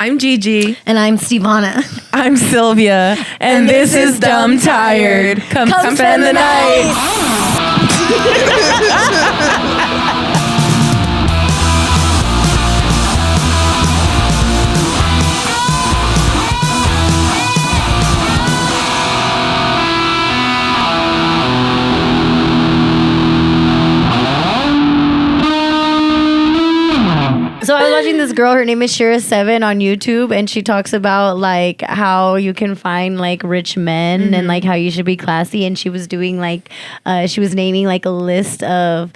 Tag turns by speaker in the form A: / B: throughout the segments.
A: I'm Gigi.
B: And I'm Stevona.
C: I'm Sylvia. And this is Dumbtired. Come spend the night.
B: So I was watching this girl, her name is Shira7 on YouTube, and she talks about like how you can find like rich men and like how you should be classy, and she was doing like she was naming like a list of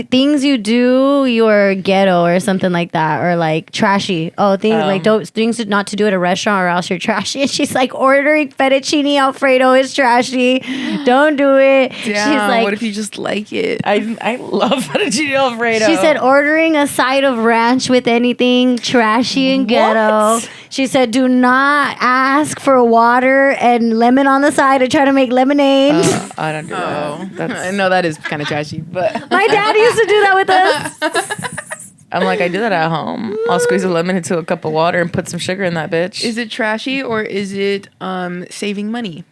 B: things you do, you're ghetto or something like that, or like trashy. Things not to do at a restaurant or else you're trashy. And she's like, ordering fettuccine Alfredo is trashy. Don't do it.
A: Damn,
B: she's like,
A: what if you just like it?
C: I love fettuccine Alfredo.
B: She said ordering a side of ranch with anything trashy and ghetto. What? She said do not ask for water and lemon on the side and try to make lemonade.
C: I don't do that.
A: I know that is kind of trashy, but
B: my dad used to do that with us.
C: I'm like, I do that at home. I'll squeeze a lemon into a cup of water and put some sugar in that bitch.
A: Is it trashy or is it saving money?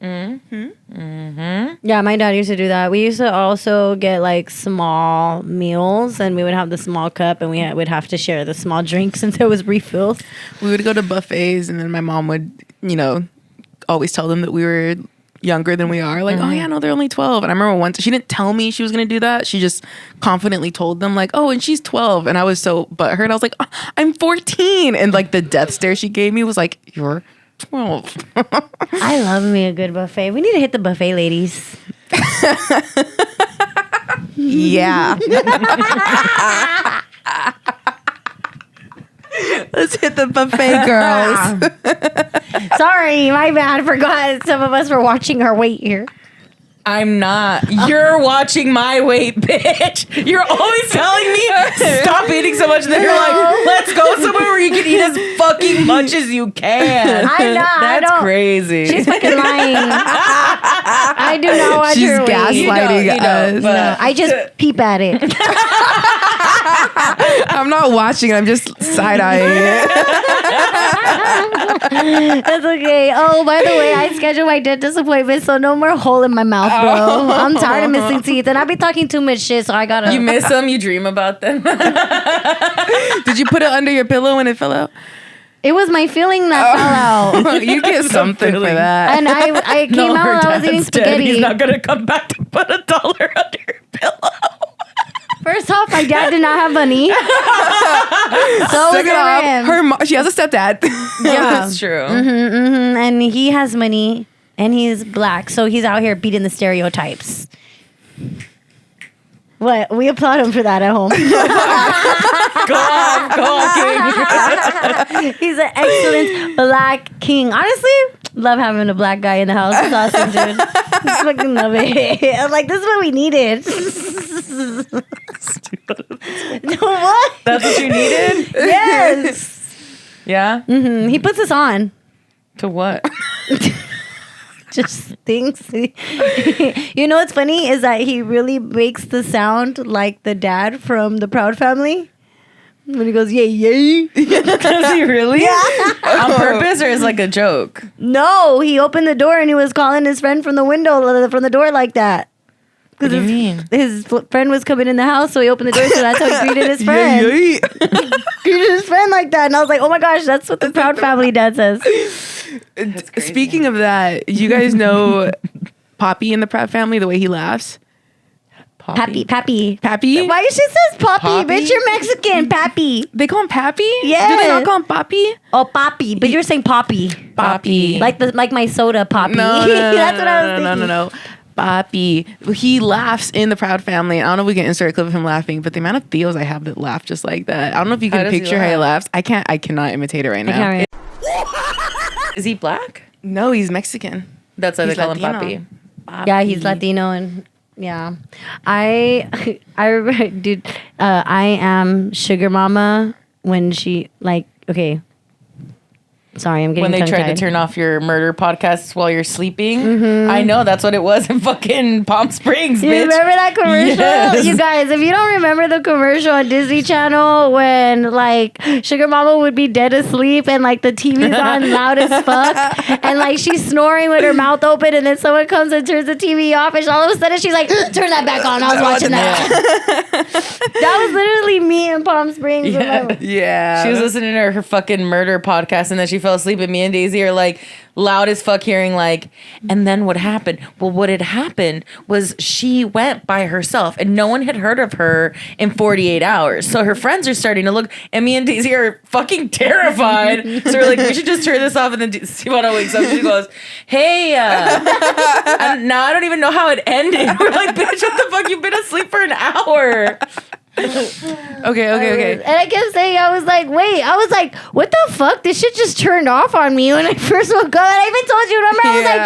B: Yeah, my dad used to do that. We used to also get like small meals, and we would have the small cup, and would have to share the small drink since there was refills.
A: We would go to buffets, and then my mom would, always tell them that we were younger than we are. Like, oh yeah, no, they're only 12. And I remember once she didn't tell me she was gonna do that. She just confidently told them like, oh, and she's 12. And I was so butthurt. I was like, oh, I'm 14. And like the death stare she gave me was like, you're 12.
B: I love me a good buffet. We need to hit the buffet, ladies.
A: Yeah. Let's hit the buffet, girls.
B: Sorry, my bad. I forgot some of us were watching our weight here.
C: I'm not. You're watching my weight, bitch. You're always telling me stop eating so much, and then you're like, let's go somewhere where you can eat as fucking much as you can.
B: I'm not.
C: That's crazy.
B: She's fucking lying. I do not watch
A: She's
B: her weight.
A: gaslighting us.
B: No, I just peep at it.
A: I'm not watching it. I'm just side-eyeing it.
B: That's okay. Oh, by the way, I scheduled my dentist appointment, so no more hole in my mouth, bro. I'm tired of missing teeth, and I be talking too much shit, so I gotta.
C: You miss them, you dream about them.
A: Did you put it under your pillow when it fell out?
B: It was my feeling that fell out.
A: You get something for that.
B: And I came out when I was eating spaghetti.
C: He's not gonna come back to put $1 under your pillow.
B: First off, my dad did not have money. So
A: Second off, she has a stepdad.
C: Yeah, that's true.
B: And he has money, and he's black, so he's out here beating the stereotypes. What? We applaud him for that at home.
C: Go on, King.
B: He's an excellent black king. Honestly, love having a black guy in the house. It's awesome, dude. I fucking love it. I'm like, this is what we needed. What?
C: That's what you needed?
B: Yes.
C: Yeah?
B: Mm-hmm. He puts us on.
C: To what?
B: Just things. You know what's funny is that he really makes the sound like the dad from the Proud Family. When he goes, yay, yay.
C: Does he really?
B: Yeah.
C: On purpose or is like a joke?
B: No, he opened the door and he was calling his friend from the window, from the door like that.
C: What do you mean?
B: His friend was coming in the house, so he opened the door, so that's how he greeted his friend. Greeted his friend like that. And I was like, oh my gosh, that's what the Proud Family dad says.
A: Speaking of that, you guys know Poppy in the Proud Family, the way he laughs?
B: Pappy.
A: Pappy?
B: Why she says Poppy? Bitch, you're Mexican. Pappy.
A: They call him Pappy?
B: Yeah.
A: Do they not call him Poppy?
B: Oh, Poppy. But you're saying Poppy.
C: Poppy.
B: Like my soda, Poppy.
A: No,
B: That's what I was thinking.
A: No. Poppy. He laughs in the Proud Family. I don't know if we can insert a clip of him laughing, but the amount of Theos I have that laugh just like that. I don't know if you can picture how he laughs. I cannot imitate it right now.
C: Is he black?
A: No, he's Mexican.
C: That's why they call
A: Latino.
C: him Papi.
B: Yeah, he's Latino and yeah. I am Sugar Mama when she okay. Sorry, I'm getting
C: when they tried to
B: tongue-tied.
C: turn off your murder podcasts while you're sleeping. I know that's what it was in fucking Palm Springs.
B: You
C: bitch.
B: remember that commercial?
C: Yes.
B: You guys, if you don't remember the commercial on Disney Channel when like Sugar Mama would be dead asleep and like the TV's on loud as fuck and like she's snoring with her mouth open and then someone comes and turns the TV off and all of a sudden she's like, turn that back on. I was watching that. That was literally me in Palm Springs.
C: Yeah.
A: Yeah.
C: She was listening to her fucking murder podcast and then she fell asleep and me and Daisy are like loud as fuck hearing like, and then what happened? Well, what had happened was she went by herself and no one had heard of her in 48 hours. So her friends are starting to look and me and Daisy are fucking terrified. So we're like, we should just turn this off and then Stevona wakes up and she goes, hey, now I don't even know how it ended. We're like, bitch, what the fuck? You've been asleep for an hour.
A: Okay.
B: And I kept saying, I was like, wait, I was like, what the fuck? This shit just turned off on me when I first woke up. And I even told you, remember? I was like,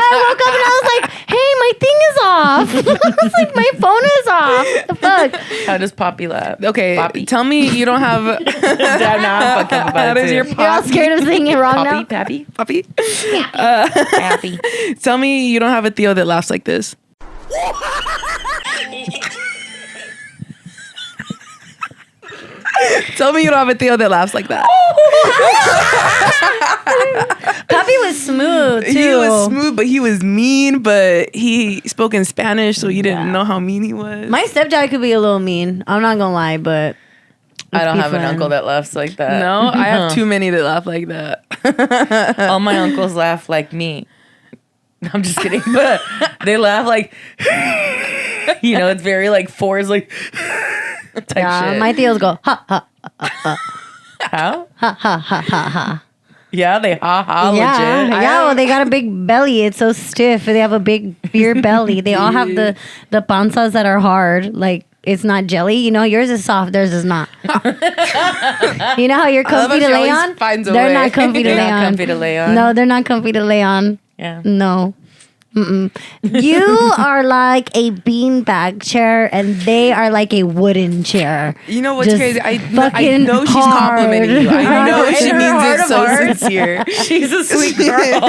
B: I woke up and I was like, hey, my thing is off. I was like, my phone is off. The fuck?
C: How does Poppy laugh?
A: Okay,
C: Poppy.
A: tell me you don't have
C: Dad, now I'm fucking about
A: How
C: it
A: does
C: too.
A: your
B: You're all scared of saying it wrong now?
C: Pappy?
A: puppy.
C: Pappy.
A: Tell me you don't have a Theo that laughs like this. Tell me you don't have a Theo that laughs like that.
B: Pappy was smooth, too.
A: He was smooth, but he was mean, but he spoke in Spanish, so you didn't know how mean he was.
B: My stepdad could be a little mean. I'm not gonna lie, but
C: I don't
B: be
C: have an
B: fun.
C: uncle that laughs like that.
A: No, I have too many that laugh like that.
C: All my uncles laugh like me. I'm just kidding, but they laugh like, you know, it's very like fours, like type shit.
B: my Theos go ha ha
C: How?
B: ha ha ha ha ha.
C: Yeah, they ha legit.
B: Yeah, well, they got a big belly. It's so stiff. They have a big beer belly. They all have the panzas that are hard. Like, it's not jelly. You know, yours is soft. Theirs is not. You know how you're comfy to lay on? They're not comfy to
C: They're
B: lay
C: not
B: on.
C: comfy to lay on.
B: No, they're not comfy to lay on.
C: Yeah.
B: No. Mm-mm. You are like a beanbag chair, and they are like a wooden chair.
A: You know what's
B: Just
A: crazy? I
B: fucking
A: know she's
B: hard.
A: complimenting you. I know
C: In
A: she
C: her
A: means
C: heart
A: it
C: of
A: so
C: hearts.
A: sincere.
C: She's a sweet girl.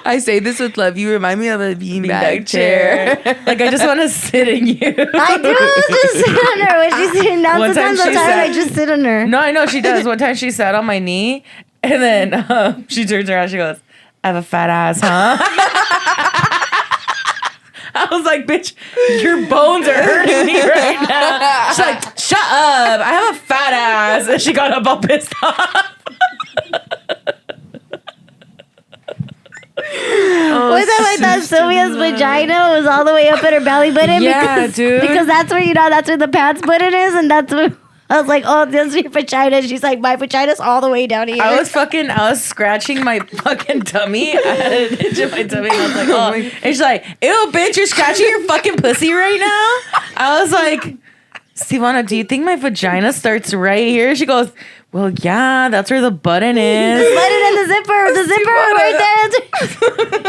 A: I say this with love. You remind me of a beanbag chair.
C: Like, I just want to sit in you.
B: I do just sit on her when she's sitting down.
C: One time
B: Sometimes
C: she said-
B: I just sit on her.
C: No, I know she does. One time she sat on my knee, and then she turns around. She goes, "I have a fat ass, huh?" I was like, "Bitch, your bones are hurting me right now." She's like, "Shut up! I have a fat ass," and she got up all pissed off.
B: Was that like that Sylvia's vagina was all the way up at her belly button?
C: Yeah,
B: because,
C: dude.
B: Because that's where, that's where the pants button is, and that's where I was like, oh, that's your vagina. She's like, my vagina's all the way down here.
C: I was scratching my fucking tummy. I had an itch in my tummy. And I was like, oh. And she's like, ew, bitch, you're scratching your fucking pussy right now? I was like, Stevona, do you think my vagina starts right here? She goes, well, yeah, that's where the button is.
B: Button and the zipper right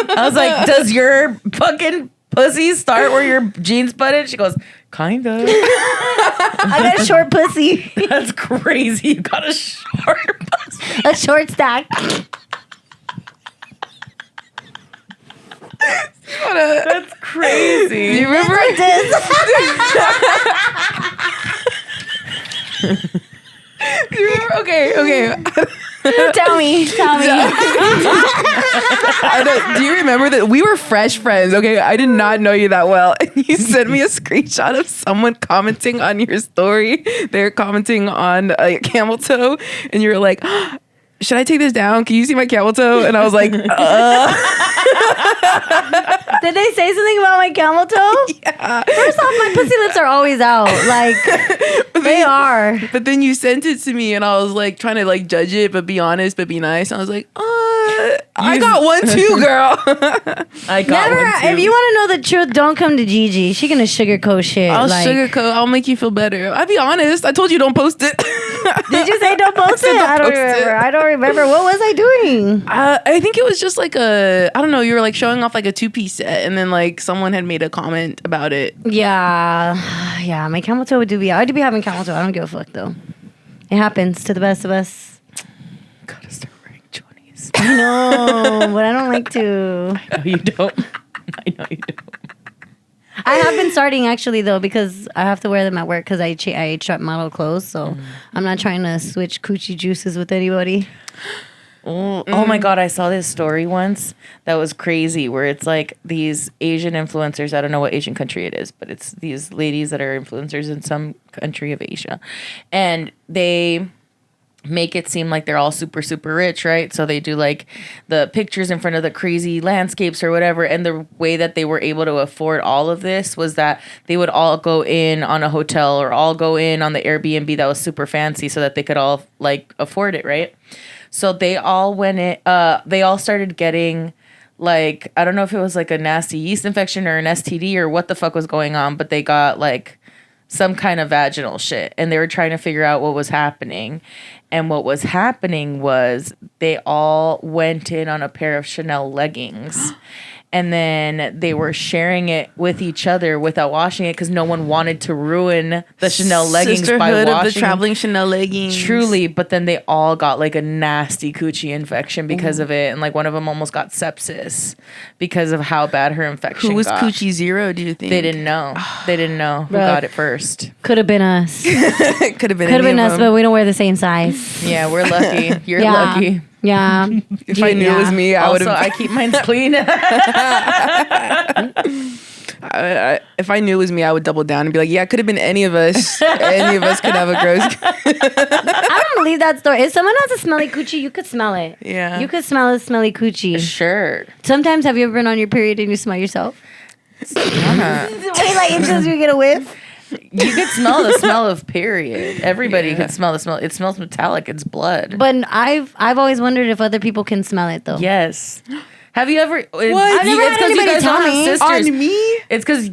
B: there.
C: I was like, does your fucking pussy start where your jeans button? She goes, kind of.
B: I got a short pussy.
C: That's crazy. You got a short pussy.
B: A short stack.
C: That's crazy.
A: Do you remember Do you remember? Okay.
B: Tell me.
A: Do you remember that we were fresh friends? Okay, I did not know you that well. And you sent me a screenshot of someone commenting on your story. They're commenting on a camel toe, and you were like, should I take this down? Can you see my camel toe? And I was like,
B: Did they say something about my camel toe?
A: Yeah.
B: First off, my pussy lips are always out. Like, they are.
A: But then you sent it to me, and I was like trying to like judge it, but be honest, but be nice. I was like, I got one too, girl.
C: I got
B: Never.
C: one too.
B: If you want to know the truth, don't come to Gigi. She gonna sugarcoat shit.
A: I'll
B: like,
A: sugarcoat. I'll make you feel better. I'll be honest. I told you don't post it.
B: Did you say don't post it? I don't remember. I don't remember. What was I doing?
A: I think it was just like I don't know, you were like showing off like a 2-piece set, and then like someone had made a comment about it.
B: Yeah. My camel toe would do be. I do be having camel toe. I don't give a fuck though. It happens to the best of us. I know, but I don't like to.
C: No, you don't. I know you don't.
B: I have been starting actually though because I have to wear them at work because I trap model clothes, so I'm not trying to switch coochie juices with anybody.
C: Oh my God, I saw this story once that was crazy where it's like these Asian influencers. I don't know what Asian country it is, but it's these ladies that are influencers in some country of Asia. And they make it seem like they're all super, super rich, right? So they do like the pictures in front of the crazy landscapes or whatever. And the way that they were able to afford all of this was that they would all go in on a hotel or all go in on the Airbnb that was super fancy so that they could all like afford it, right? So they all went in, they all started getting like, I don't know if it was like a nasty yeast infection or an STD or what the fuck was going on, but they got like some kind of vaginal shit and they were trying to figure out what was happening. And what was happening was they all went in on a pair of Chanel leggings. And then they were sharing it with each other without washing it because no one wanted to ruin the Chanel leggings by
A: Sisterhood
C: washing
A: of the traveling Chanel leggings.
C: Truly, but then they all got like a nasty coochie infection because of it. And like one of them almost got sepsis because of how bad her infection
A: Who was
C: got.
A: Coochie Zero, do you think?
C: They didn't know. They didn't know who
B: Bruh.
C: got it first.
B: Could have been us.
A: Could have been
B: Could have
A: any
B: been
A: of
B: us,
A: them.
B: but we don't wear the same size.
C: Yeah, we're lucky. You're
B: Yeah.
C: lucky.
B: Yeah.
A: If I knew it was me, I would
C: Also,
A: have.
C: I keep mine clean.
A: If I knew it was me, I would double down and be like, "Yeah, it could have been any of us. Any of us could have a gross."
B: I don't believe that story. If someone has a smelly coochie, you could smell it.
A: Yeah.
B: You could smell a smelly coochie.
C: Sure.
B: Sometimes, have you ever been on your period and you smell yourself?
C: Uh-huh.
B: Wait, like inches you get a whiff?
C: You could smell the smell of period. Everybody can smell the smell. It smells metallic. It's blood.
B: But I've always wondered if other people can smell it though.
C: Yes. Have you ever?
B: I've never had anybody tell me.
C: sisters.
A: On me?
C: It's because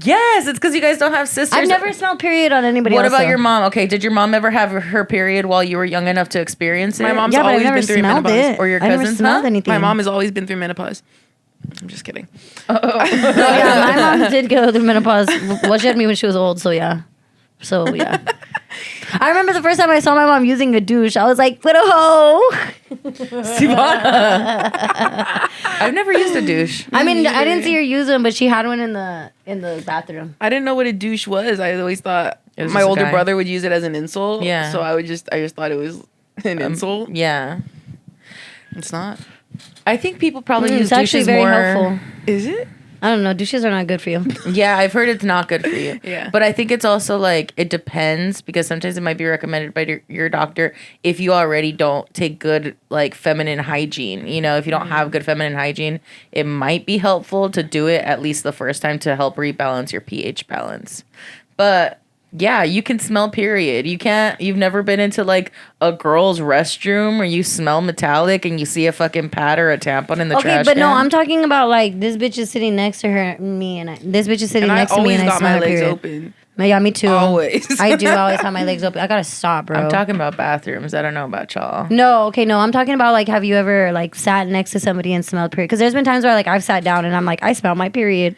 C: you guys don't have sisters.
B: I've never smelled period on anybody
C: What
B: else.
C: about
B: though.
C: your mom? Okay, did your mom ever have her period while you were young enough to experience it?
A: My mom's
B: Yeah, but I've
A: always
B: never
A: been through
B: smelled
A: menopause.
B: it.
C: Or your
B: I never
C: cousins,
B: smelled
C: huh?
B: anything.
A: My mom has always been through menopause. I'm just kidding.
B: Yeah, my mom did go through menopause. Well, she had me when she was old, so yeah. I remember the first time I saw my mom using a douche. I was like, "What a hoe!"
C: Stevona. I've never used a douche.
B: I mean, I didn't see her use them, but she had one in the bathroom.
A: I didn't know what a douche was. I always thought
C: It was
A: my
C: just a
A: older
C: guy.
A: brother would use it as an insult.
C: Yeah.
A: So I just thought it was an insult.
C: Yeah.
A: It's not.
C: I think people probably use
B: It's actually
C: douches
B: very
C: more.
B: helpful.
A: Is it?
B: I don't know. Douches are not good for you.
C: Yeah, I've heard it's not good for you.
A: Yeah.
C: But I think it's also like, it depends because sometimes it might be recommended by your doctor if you already don't take good, like, feminine hygiene. You know, if you don't have good feminine hygiene, it might be helpful to do it at least the first time to help rebalance your pH balance. But yeah, you can smell period. You've never been into like a girl's restroom where you smell metallic and you see a fucking pad or a tampon in the
B: Okay,
C: trash
B: but no,
C: can?
B: I'm talking about like this bitch is sitting next to her, me, and this bitch is sitting
A: And I
B: next to me,
A: always
B: and I
A: got
B: smell
A: my
B: her
A: legs
B: period.
A: open.
B: Yeah, me too.
A: Always.
B: I do always have my legs open. I gotta stop, bro.
C: I'm talking about bathrooms. I don't know about y'all.
B: No, okay, no. I'm talking about like, have you ever like sat next to somebody and smelled period? Because there's been times where like I've sat down and I'm like, I smell my period.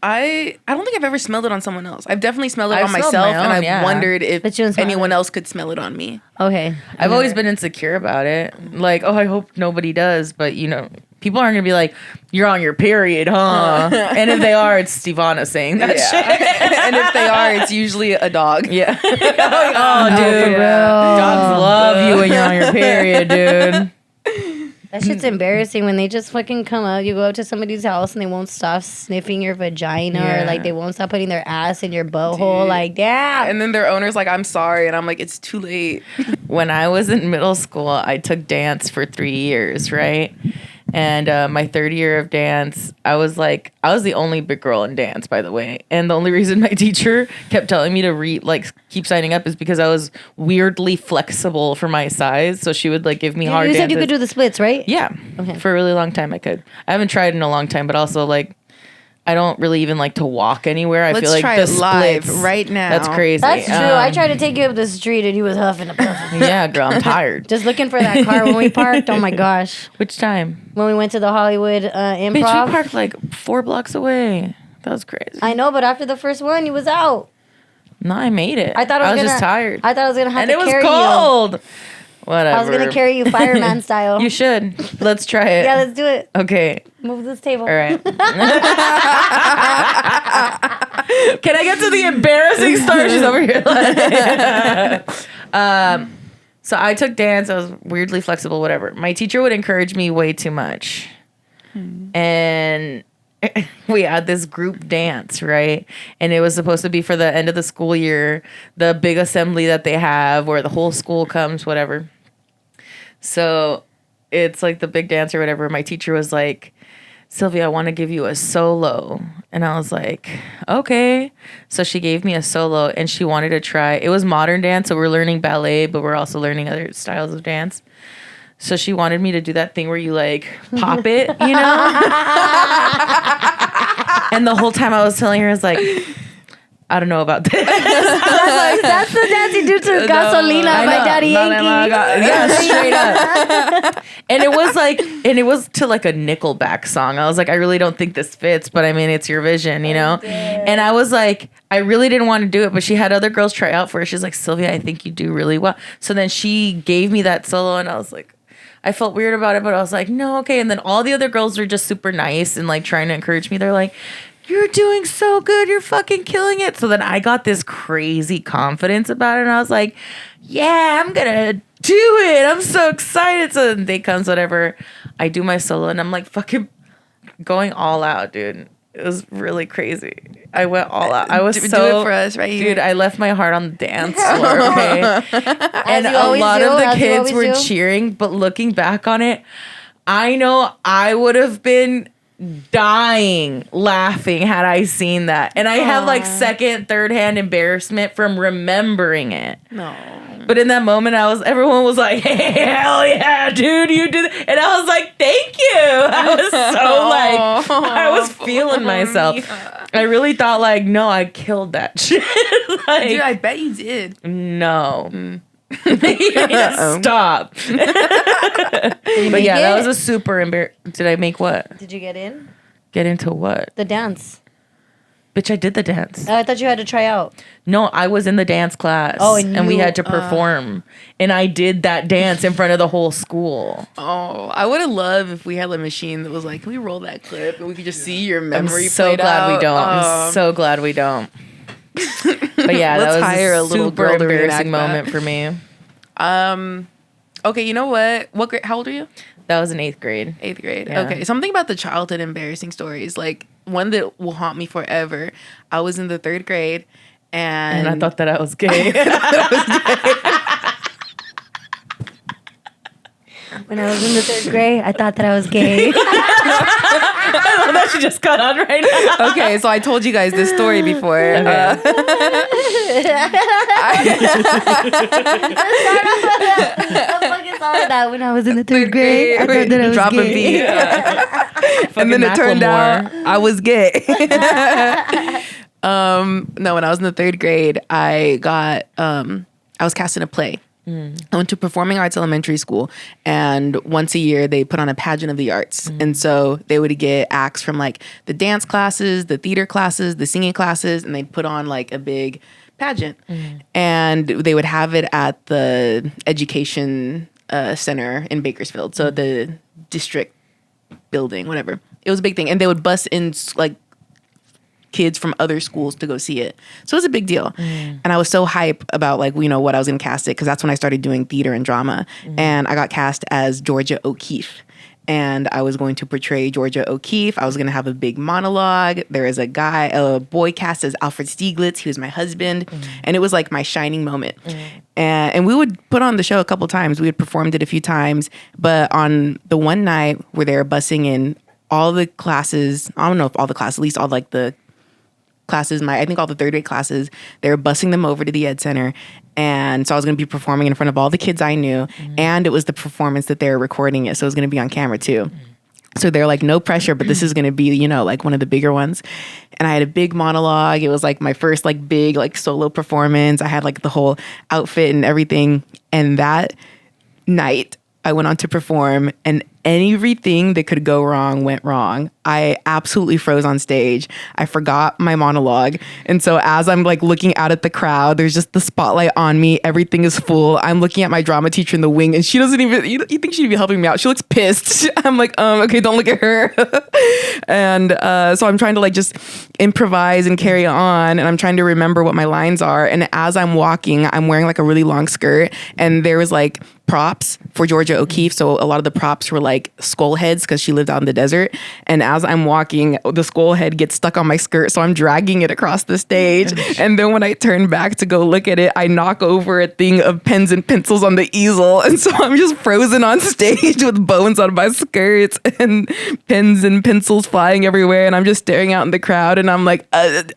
A: I don't think I've ever smelled it on someone else. I've definitely smelled it
C: I've
A: on
C: smelled
A: myself,
C: my
A: and
C: own,
A: I've
C: yeah.
A: wondered
B: But
A: if
B: you didn't smell
A: anyone
B: it.
A: else could smell it on me.
B: Okay,
C: I've always been insecure about it. Like, oh, I hope nobody does. But, you know, people aren't going to be like, you're on your period, huh? And if they are, it's Stevona saying that shit.
A: And if they are, it's usually a dog.
C: Yeah. Oh, dude.
B: for real.
C: Dogs love you when you're on your period, dude.
B: that shit's embarrassing when they just fucking come up. You go up to somebody's house and they won't stop sniffing your vagina,
C: Yeah.
B: or like they won't stop putting their ass in your butthole.
A: Dude.
B: Like, damn.
A: And then their owner's like, I'm sorry. And I'm like, it's too late.
C: When I was in middle school, I took dance for 3 years, right? And my third year of dance, I was the only big girl in dance, by the way. And the only reason my teacher kept telling me to keep signing up is because I was weirdly flexible for my size. So she would like give me hard
B: You said you
C: dances.
B: could do the splits, right?
C: Yeah.
B: Okay.
C: For a really long time I could. I haven't tried in a long time, but also like I don't really even like to walk anywhere. I
A: Let's
C: feel like
A: try
C: the
A: it live
C: splits,
A: right now.
C: That's crazy.
B: That's true. I tried to take you up the street and he was huffing and puffing.
C: Yeah, girl, I'm tired.
B: Just looking for that car when we parked. Oh my gosh.
C: Which time?
B: When we went to the Hollywood
C: Bitch,
B: Improv.
C: we parked like 4 blocks away. That was crazy.
B: I know, but after the first one, he was out.
C: No, I made it.
B: I thought I was
C: just tired.
B: I thought I was gonna have
C: And
B: to
C: it was
B: carry
C: cold. Whatever.
B: I was gonna carry you fireman style.
C: You should. Let's try it.
B: Yeah, let's do it.
C: Okay.
B: Move this table.
C: All right. Can I get to the embarrassing story? She's over here. So I took dance. I was weirdly flexible, whatever. My teacher would encourage me way too much. And we had this group dance, right? And it was supposed to be for the end of the school year, the big assembly that they have where the whole school comes, whatever. So it's like the big dance or whatever. My teacher was like, Sylvia, I want to give you a solo. And I was like, okay. So she gave me a solo and she wanted to try. It was modern dance. So we're learning ballet, but we're also learning other styles of dance. So she wanted me to do that thing where you like pop it, you know? And the whole time I was telling her, I was like, I don't know about this.
B: That's the dance you do to Gasolina by Daddy Yankee.
C: Yeah, straight up. And it was to like a Nickelback song. I was like, I really don't think this fits, but I mean, it's your vision, you know? And I was like, I really didn't want to do it, but she had other girls try out for it. She's like, Sylvia, I think you do really well. So then she gave me that solo and I was like, I felt weird about it, but I was like, no, okay. And then all the other girls were just super nice and like trying to encourage me. They're like, you're doing so good. You're fucking killing it. So then I got this crazy confidence about it. And I was like, yeah, I'm going to do it. I'm so excited. So then day comes, whatever. I do my solo and I'm like fucking going all out, dude. It was really crazy. I went all out. I was
A: do it for us right here.
C: Dude, I left my heart on the dance floor, okay? And
B: you
C: a
B: always
C: lot
B: do,
C: of the
B: as you
C: kids
B: always
C: were
B: do.
C: cheering, but looking back on it, I know I would have been dying laughing had I seen that. And I have like second, third hand embarrassment from remembering it.
A: No.
C: But in that moment, everyone was like, hey, hell yeah, dude, you did it. And I was like, thank you. I was so like, I was feeling myself. I really thought like, no, I killed that shit. Like,
A: Dude, I bet you did.
C: no. Stop. But yeah, that was a super Did I make what?
B: Did you get in?
C: Get into what?
B: The dance.
C: Bitch, I did the dance.
B: I thought you had to try out.
C: No, I was in the dance class.
B: Oh,
C: and we had to perform. And I did that dance in front of the whole school.
A: Oh, I would have loved if we had a machine that was like, can we roll that clip and we could just see your memory
C: I'm so
A: played
C: glad
A: out?
C: we don't. I'm so glad we don't. But yeah,
A: Let's
C: that was
A: hire a
C: a
A: little
C: super
A: girl to
C: embarrassing
A: reenact
C: moment for me.
A: Okay, you know what? What grade? How old are you?
C: That was in 8th grade.
A: 8th grade.
C: Yeah.
A: Okay, something about the childhood embarrassing stories. Like one that will haunt me forever. I was in the 3rd grade, and
C: I thought that I was gay.
B: When I was in the 3rd grade, I thought that I was gay.
C: I love that she just got on right now.
A: Okay, so I told you guys this story before.
C: Okay.
B: I fucking saw that when I was in the 3rd grade. I thought that I was
A: Drop a
B: gay.
A: beat. And then it turned out I was gay. No, when I was in the 3rd grade, I was cast in a play. I went to performing arts elementary school, and once a year they put on a pageant of the arts. And so they would get acts from like the dance classes, the theater classes, the singing classes, and they'd put on like a big pageant. And they would have it at the education center in Bakersfield. So the district building, whatever. It was a big thing. And they would bus in like kids from other schools to go see it. So it was a big deal. And I was so hype about like, you know, what I was going to cast it, because that's when I started doing theater and drama. And I got cast as Georgia O'Keeffe. And I was going to portray Georgia O'Keeffe. I was going to have a big monologue. There is a boy cast as Alfred Stieglitz. He was my husband. And it was like my shining moment. And we would put on the show a couple times. We had performed it a few times. But on the one night where they were busing in all the classes, I don't know if all the classes, at least all like the classes, I think all the 3rd grade classes, they were busing them over to the Ed Center. And so I was going to be performing in front of all the kids I knew. And it was the performance that they were recording it. So it was going to be on camera too. So they're like, no pressure, but this is going to be, you know, like one of the bigger ones. And I had a big monologue. It was like my first like big like solo performance. I had like the whole outfit and everything. And that night I went on to perform, and everything that could go wrong went wrong. I absolutely froze on stage. I forgot my monologue. And so as I'm like looking out at the crowd, there's just the spotlight on me. Everything is full. I'm looking at my drama teacher in the wing and she doesn't even, you think she'd be helping me out. She looks pissed. I'm like, okay, don't look at her. And so I'm trying to like just improvise and carry on. And I'm trying to remember what my lines are. And as I'm walking, I'm wearing like a really long skirt. And there was like props for Georgia O'Keeffe. So a lot of the props were like skull heads because she lived out in the desert. And as I'm walking, the skull head gets stuck on my skirt. So I'm dragging it across the stage. And then when I turn back to go look at it, I knock over a thing of pens and pencils on the easel. And so I'm just frozen on stage with bones on my skirts and pens and pencils flying everywhere. And I'm just staring out in the crowd and I'm like, and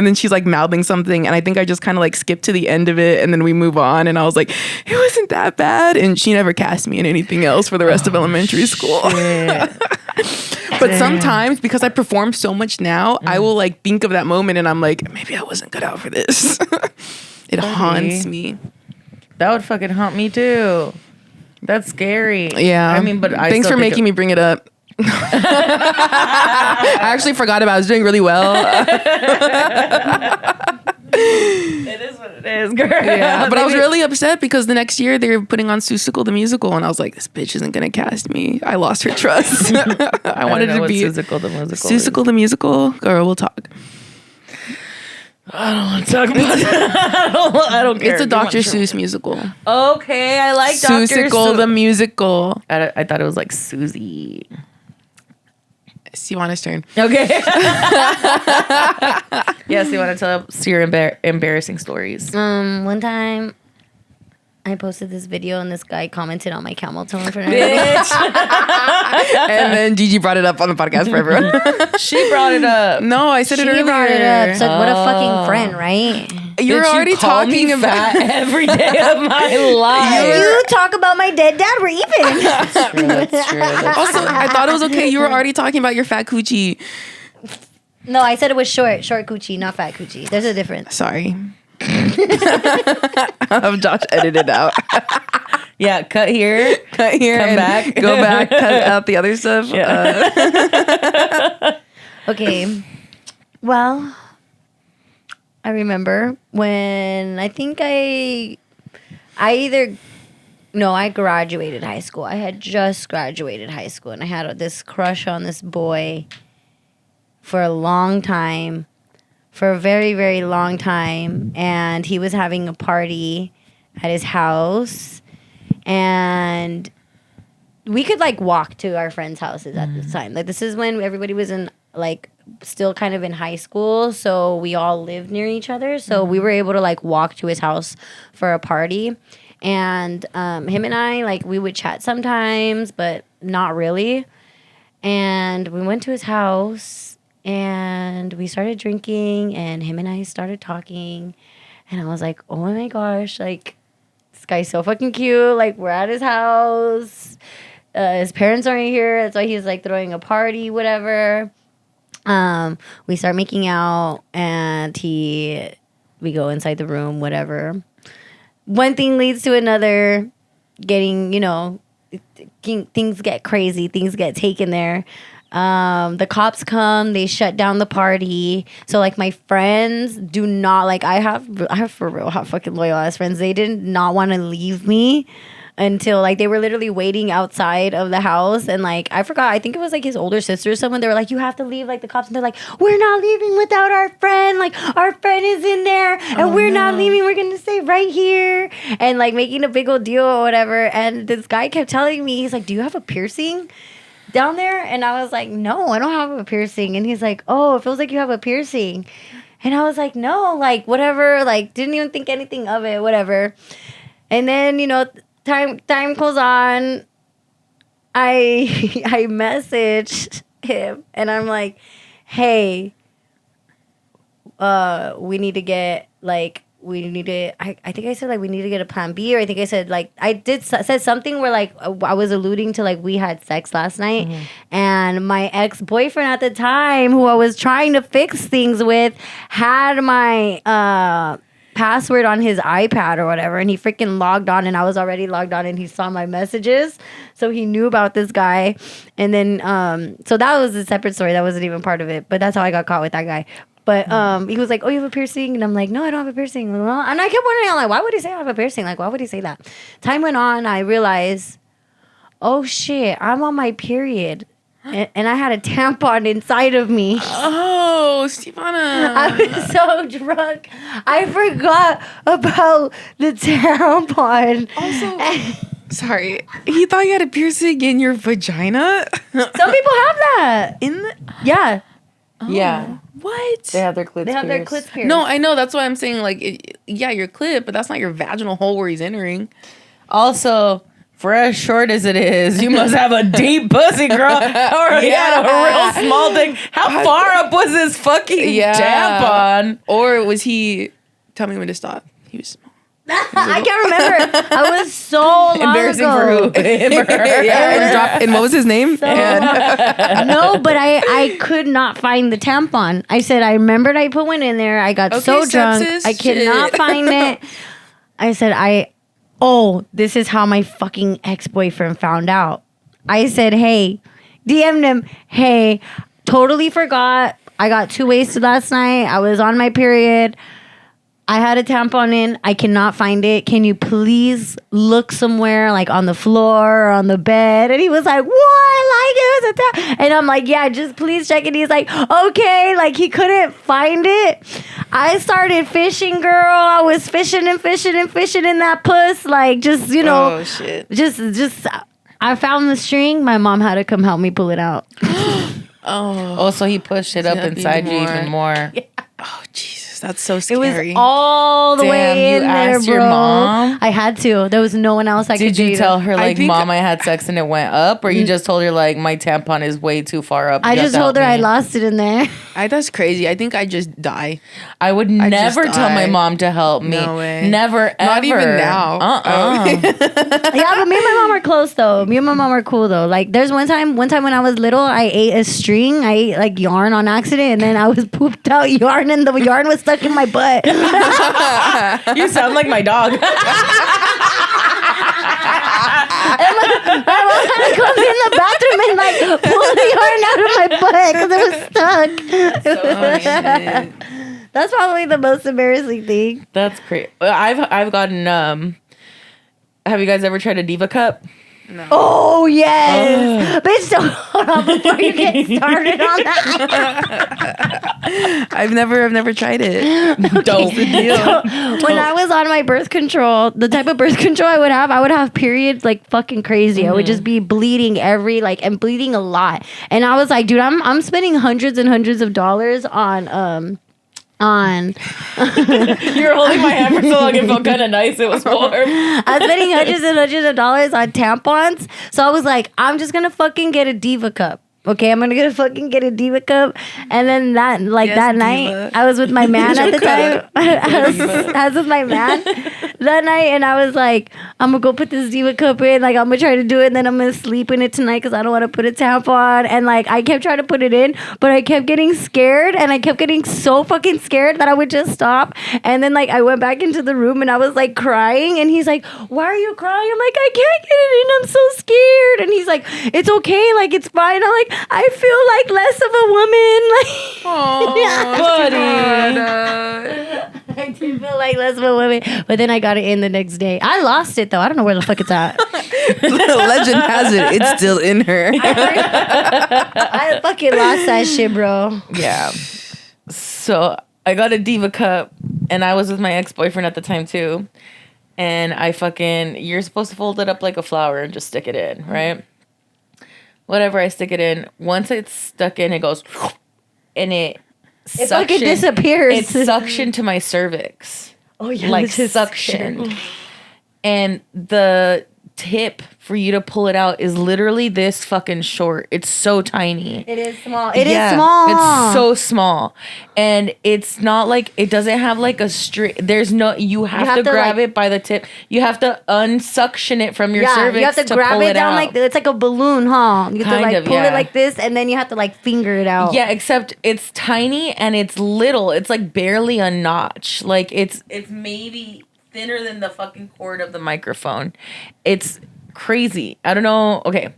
A: then she's like mouthing something. And I think I just kind of like skipped to the end of it. And then we move on. And I was like, it wasn't that bad. And she never cast me in anything else for the rest of elementary school. But sometimes because I perform so much now, I will like think of that moment and I'm like, maybe I wasn't cut out for this. It haunts me.
C: That would fucking haunt me too. That's scary.
A: Yeah.
C: I mean, but
A: thanks for making me bring it up. I actually forgot about it. I was doing really well.
C: It is what it is, girl.
A: Yeah, but I was really upset because the next year they were putting on Seussical the musical, and I was like, "This bitch isn't gonna cast me." I lost her trust. I wanted to be
C: Seussical the musical.
A: Seussical the musical. Girl, we'll talk.
C: I don't want to talk about that. I don't care.
A: It's a Dr. Seuss musical.
C: Okay, I like Dr.
A: Seussical the musical.
C: I thought it was like Susie.
A: Stevana's turn.
C: Okay. Yes, you want to tell us your embarrassing stories?
B: One time I posted this video and this guy commented on my camel toe in front of
C: Bitch.
A: And then Gigi brought it up on the podcast for everyone.
C: She brought it up.
A: No, I said it earlier.
B: She brought it up. So what a fucking friend, right?
A: You were already talking about
C: every day of my life.
B: You talk about my dead dad, we're even.
C: That's true.
A: Also, I thought it was okay. You were already talking about your fat coochie.
B: No, I said it was short coochie, not fat coochie. There's a difference.
A: Sorry. I'll have Josh edit it out.
C: Yeah, cut here,
A: Come
C: back,
A: go back, cut out the other stuff.
C: Yeah.
B: Okay. Well, I remember when I graduated high school. I had just graduated high school and I had this crush on this boy for a long time, for a very, very long time. And he was having a party at his house and we could like walk to our friends' houses at this time. Like this is when everybody was in like still kind of in high school, so we all lived near each other. So we were able to like walk to his house for a party. And him and I, like, we would chat sometimes, but not really. And we went to his house and we started drinking and him and I started talking. And I was like, oh my gosh, like, this guy's so fucking cute. Like, we're at his house. His parents aren't here. That's why he's like throwing a party, whatever. We start making out and we go inside the room, whatever. One thing leads to another, getting, things get crazy, things get taken there. The cops come, they shut down the party. So like my friends do not, like I have for real hot fucking loyal ass friends. They did not want to leave me until like they were literally waiting outside of the house. And like I forgot, I think it was like his older sister or someone. They were like, you have to leave, like the cops. And they're like, we're not leaving without our friend. Like our friend is in there and we're not leaving. We're gonna stay right here. And like making a big old deal or whatever. And this guy kept telling me, he's like, do you have a piercing down there? And I was like, no, I don't have a piercing. And he's like, oh, it feels like you have a piercing. And I was like, no, like whatever, like didn't even think anything of it, whatever. And then, time goes on. I messaged him and I'm like, hey, we need to get like, I think I said like we need to get a plan B, or I think I said like said something where like I was alluding to like we had sex last night, and my ex-boyfriend at the time, who I was trying to fix things with, had my password on his iPad or whatever, and he freaking logged on, and I was already logged on, and he saw my messages, so he knew about this guy. And then so that was a separate story, that wasn't even part of it, but that's how I got caught with that guy. But he was like, oh, you have a piercing? And I'm like, no, I don't have a piercing. And I kept wondering, I'm like, why would he say I have a piercing? Like, why would he say that? Time went on, I realized, oh shit, I'm on my period. And I had a tampon inside of me.
A: Oh, Stevona.
B: I was so drunk. I forgot about the tampon.
A: Also, sorry. He thought you had a piercing in your vagina?
B: Some people have that. Yeah.
C: Yeah.
A: What?
C: They have their clits
B: They have their
C: pierced.
B: clits pierced.
A: No, I know. That's why I'm saying, like, yeah, your clit, but that's not your vaginal hole where he's entering.
C: Also, for as short as it is, you must have a deep pussy, girl. Or he had a real small dick. How far up was his fucking tampon?
A: Or was he... Tell me when to stop. He was small.
B: I can't remember. I was so long
C: Embarrassing
B: ago.
C: for who? Him or her?
A: And what was his name?
B: No, but I could not find the tampon. I said, I remembered I put one in there. I got so drunk.
A: sepsis,
B: I could not find it. I said, this is how my fucking ex-boyfriend found out. I said, hey, DM'd him, hey, totally forgot. I got too wasted last night. I was on my period. I had a tampon in. I cannot find it. Can you please look somewhere, like on the floor or on the bed? And he was like, what? Like, it was a tampon. And I'm like, yeah, just please check it. He's like, okay. Like, he couldn't find it. I started fishing, girl. I was fishing and fishing and fishing in that puss. Like, just, you know.
A: Oh, shit.
B: Just, I found the string. My mom had to come help me pull it out.
C: Oh, so he pushed it up
A: Yeah,
C: inside you
A: even
C: even more.
A: Oh, Jesus. That's so
B: It
A: scary.
B: was all the
C: Damn,
B: way
C: you
B: in there,
C: asked
B: bro.
C: your mom?
B: I had to. There was no one else I could
C: Did you
B: date.
C: tell her, like,
A: think-
C: Mom, I had sex and it went up? Or you just told her, like, my tampon is way too far up?
B: I
C: You have
B: just
C: to
B: told her
C: help
B: I
C: me?
B: lost it in there.
A: That's crazy. I think I just die.
C: I would
A: just
C: never tell my
A: die.
C: mom to help me.
A: No way.
C: Never, ever.
A: Not even now.
B: Yeah, but me and my mom are close though. Me and my mom are cool though. Like there's one time when I was little, I ate a string. I ate like yarn on accident, and then I was pooped out yarn, and the yarn was stuck in my butt.
C: You sound like my dog.
B: My mom had to come in the bathroom and like pull the yarn out of my butt because it was stuck. That's probably the most embarrassing thing.
C: That's crazy. I've gotten. Have you guys ever tried a Diva Cup?
A: No.
B: Oh yes, bitch! Don't hold on before you get started on that.
A: I've never tried it.
C: Dope.
B: When I was on my birth control, the type of birth control I would have periods like fucking crazy. I would just be bleeding and bleeding a lot. And I was like, dude, I'm spending hundreds and hundreds of dollars on.
C: You were holding my hand for so long, it felt kind of nice. It was warm.
B: I was spending hundreds and hundreds of dollars on tampons. So I was like, I'm just gonna fucking get a Diva Cup. Okay, I'm gonna fucking get a Diva Cup. And then that night,
A: Diva.
B: I was with my man at the time. I was with my man that night, and I was like, I'm gonna go put this Diva Cup in. Like, I'm gonna try to do it, and then I'm gonna sleep in it tonight because I don't want to put a tampon. And like, I kept trying to put it in, but I kept getting scared, and I kept getting so fucking scared that I would just stop. And then like, I went back into the room, and I was like crying, and he's like, why are you crying? I'm like, I can't get it in. I'm so scared. And he's like, it's okay. Like, it's fine. I'm like, I feel like less of a woman. Like,
A: Oh, buddy.
B: I do feel like less of a woman. But then I got it in the next day. I lost it though. I don't know where the fuck it's at.
A: Legend has it, it's still in her.
B: I fucking lost that shit, bro.
C: Yeah. So I got a Diva Cup, and I was with my ex-boyfriend at the time too. And you're supposed to fold it up like a flower and just stick it in, right? Whatever, I stick it in. Once it's stuck in, it goes, and it
B: fucking disappears.
C: It suction to my cervix.
B: Oh yeah,
C: Like
B: this is
C: suction.
B: scary.
C: And the tip for you to pull it out is literally this fucking short. It's so tiny.
B: It is small. It is small.
C: It's so small. And it's not like, it doesn't have like a straight, there's no, you have to grab it by the tip. You have to unsuction it from your cervix.
B: You have to grab
C: pull
B: it down
C: out.
B: like, it's like a balloon, huh? You have to like pull it like this, and then you have to like finger it out.
C: Yeah, except it's tiny and it's little. It's like barely a notch. Like it's maybe thinner than the fucking cord of the microphone. It's crazy. I don't know. Okay.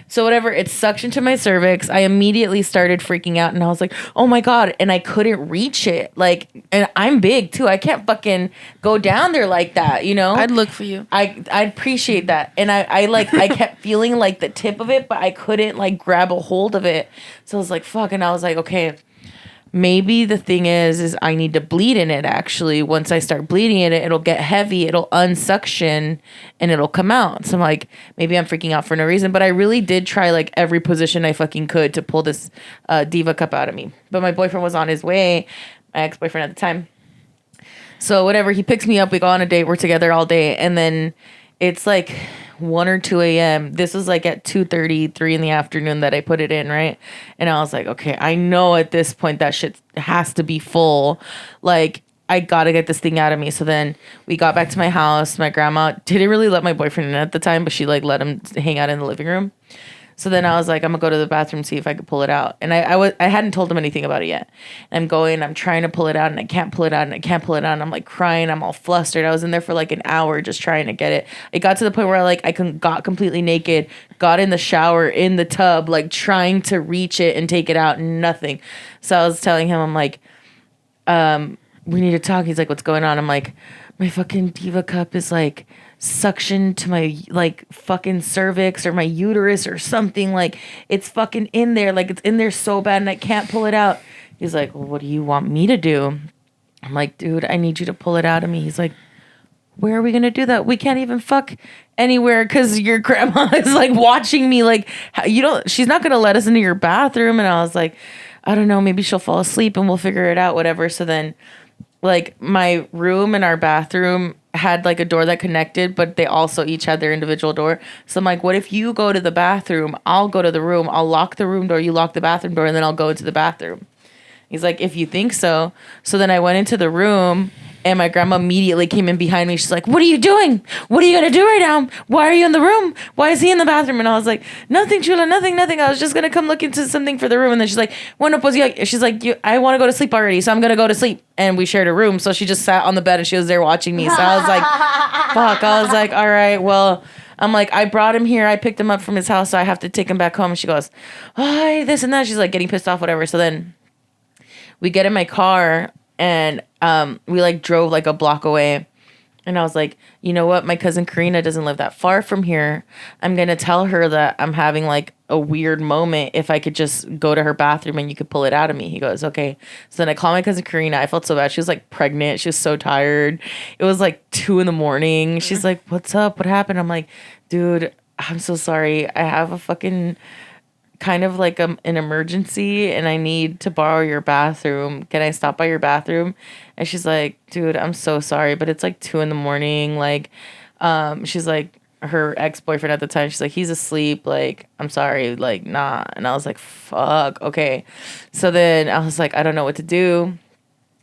C: So whatever, it suctioned to my cervix. I immediately started freaking out and I was like, oh my God. And I couldn't reach it. Like, and I'm big too. I can't fucking go down there like that, you know?
A: I'd look for you.
C: I appreciate that. And I kept feeling like the tip of it, but I couldn't like grab a hold of it. So I was like, fuck. And I was like, okay, maybe the thing is I need to bleed in it actually. Once I start bleeding in it, it'll get heavy, it'll unsuction, and it'll come out. So I'm like, maybe I'm freaking out for no reason. But I really did try like every position I fucking could to pull this Diva Cup out of me. But my boyfriend was on his way, my ex-boyfriend at the time. So whatever, he picks me up, we go on a date, we're together all day, and then it's like 1 or 2 a.m. This was like at 2:30, 3 in the afternoon that I put it in, right? And I was like, okay, I know at this point that shit has to be full. Like, I gotta get this thing out of me. So then we got back to my house. My grandma didn't really let my boyfriend in at the time, but she like let him hang out in the living room. So then I was like, I'm gonna go to the bathroom, see if I could pull it out. And I hadn't told him anything about it yet. And I'm trying to pull it out and I can't pull it out and I can't pull it out. And I'm like crying, I'm all flustered. I was in there for like an hour just trying to get it. It got to the point where I got completely naked, got in the shower, in the tub, like trying to reach it and take it out, nothing. So I was telling him, I'm like, we need to talk. He's like, what's going on? I'm like, my fucking Diva Cup is like suction to my like fucking cervix or my uterus or something. Like it's fucking in there, like it's in there so bad and I can't pull it out. He's like, well, what do you want me to do? I'm like, dude, I need you to pull it out of me. He's like, where are we gonna do that? We can't even fuck anywhere because your grandma is like watching me. Like, she's not gonna let us into your bathroom. And I was like, I don't know, maybe she'll fall asleep and we'll figure it out, whatever. So then like my room and our bathroom had like a door that connected, but they also each had their individual door. So I'm like, what if you go to the bathroom, I'll go to the room, I'll lock the room door, you lock the bathroom door, and then I'll go into the bathroom. He's like, if you think so. So then I went into the room and my grandma immediately came in behind me. She's like, what are you doing? What are you going to do right now? Why are you in the room? Why is he in the bathroom? And I was like, nothing, chula, nothing. I was just going to come look into something for the room. And then she's like, bueno, pues she's like, I want to go to sleep already, so I'm going to go to sleep. And we shared a room. So she just sat on the bed and she was there watching me. So I was like, fuck. I was like, all right, well, I'm like, I brought him here. I picked him up from his house, so I have to take him back home. And she goes, oh, this and that. She's like getting pissed off, whatever. So then we get in my car and we like drove like a block away. And I was like, you know what? My cousin Karina doesn't live that far from here. I'm going to tell her that I'm having like a weird moment. If I could just go to her bathroom and you could pull it out of me. He goes, okay. So then I call my cousin Karina. I felt so bad. She was like pregnant. She was so tired. It was like 2 a.m. She's like, what's up? What happened? I'm like, dude, I'm so sorry. I have a fucking kind of like an emergency and I need to borrow your bathroom. Can I stop by your bathroom? And she's like, dude, I'm so sorry, but it's like 2 a.m. Like, she's like, her ex-boyfriend at the time, she's like, he's asleep. Like, I'm sorry. Like, nah. And I was like, fuck. Okay. So then I was like, I don't know what to do.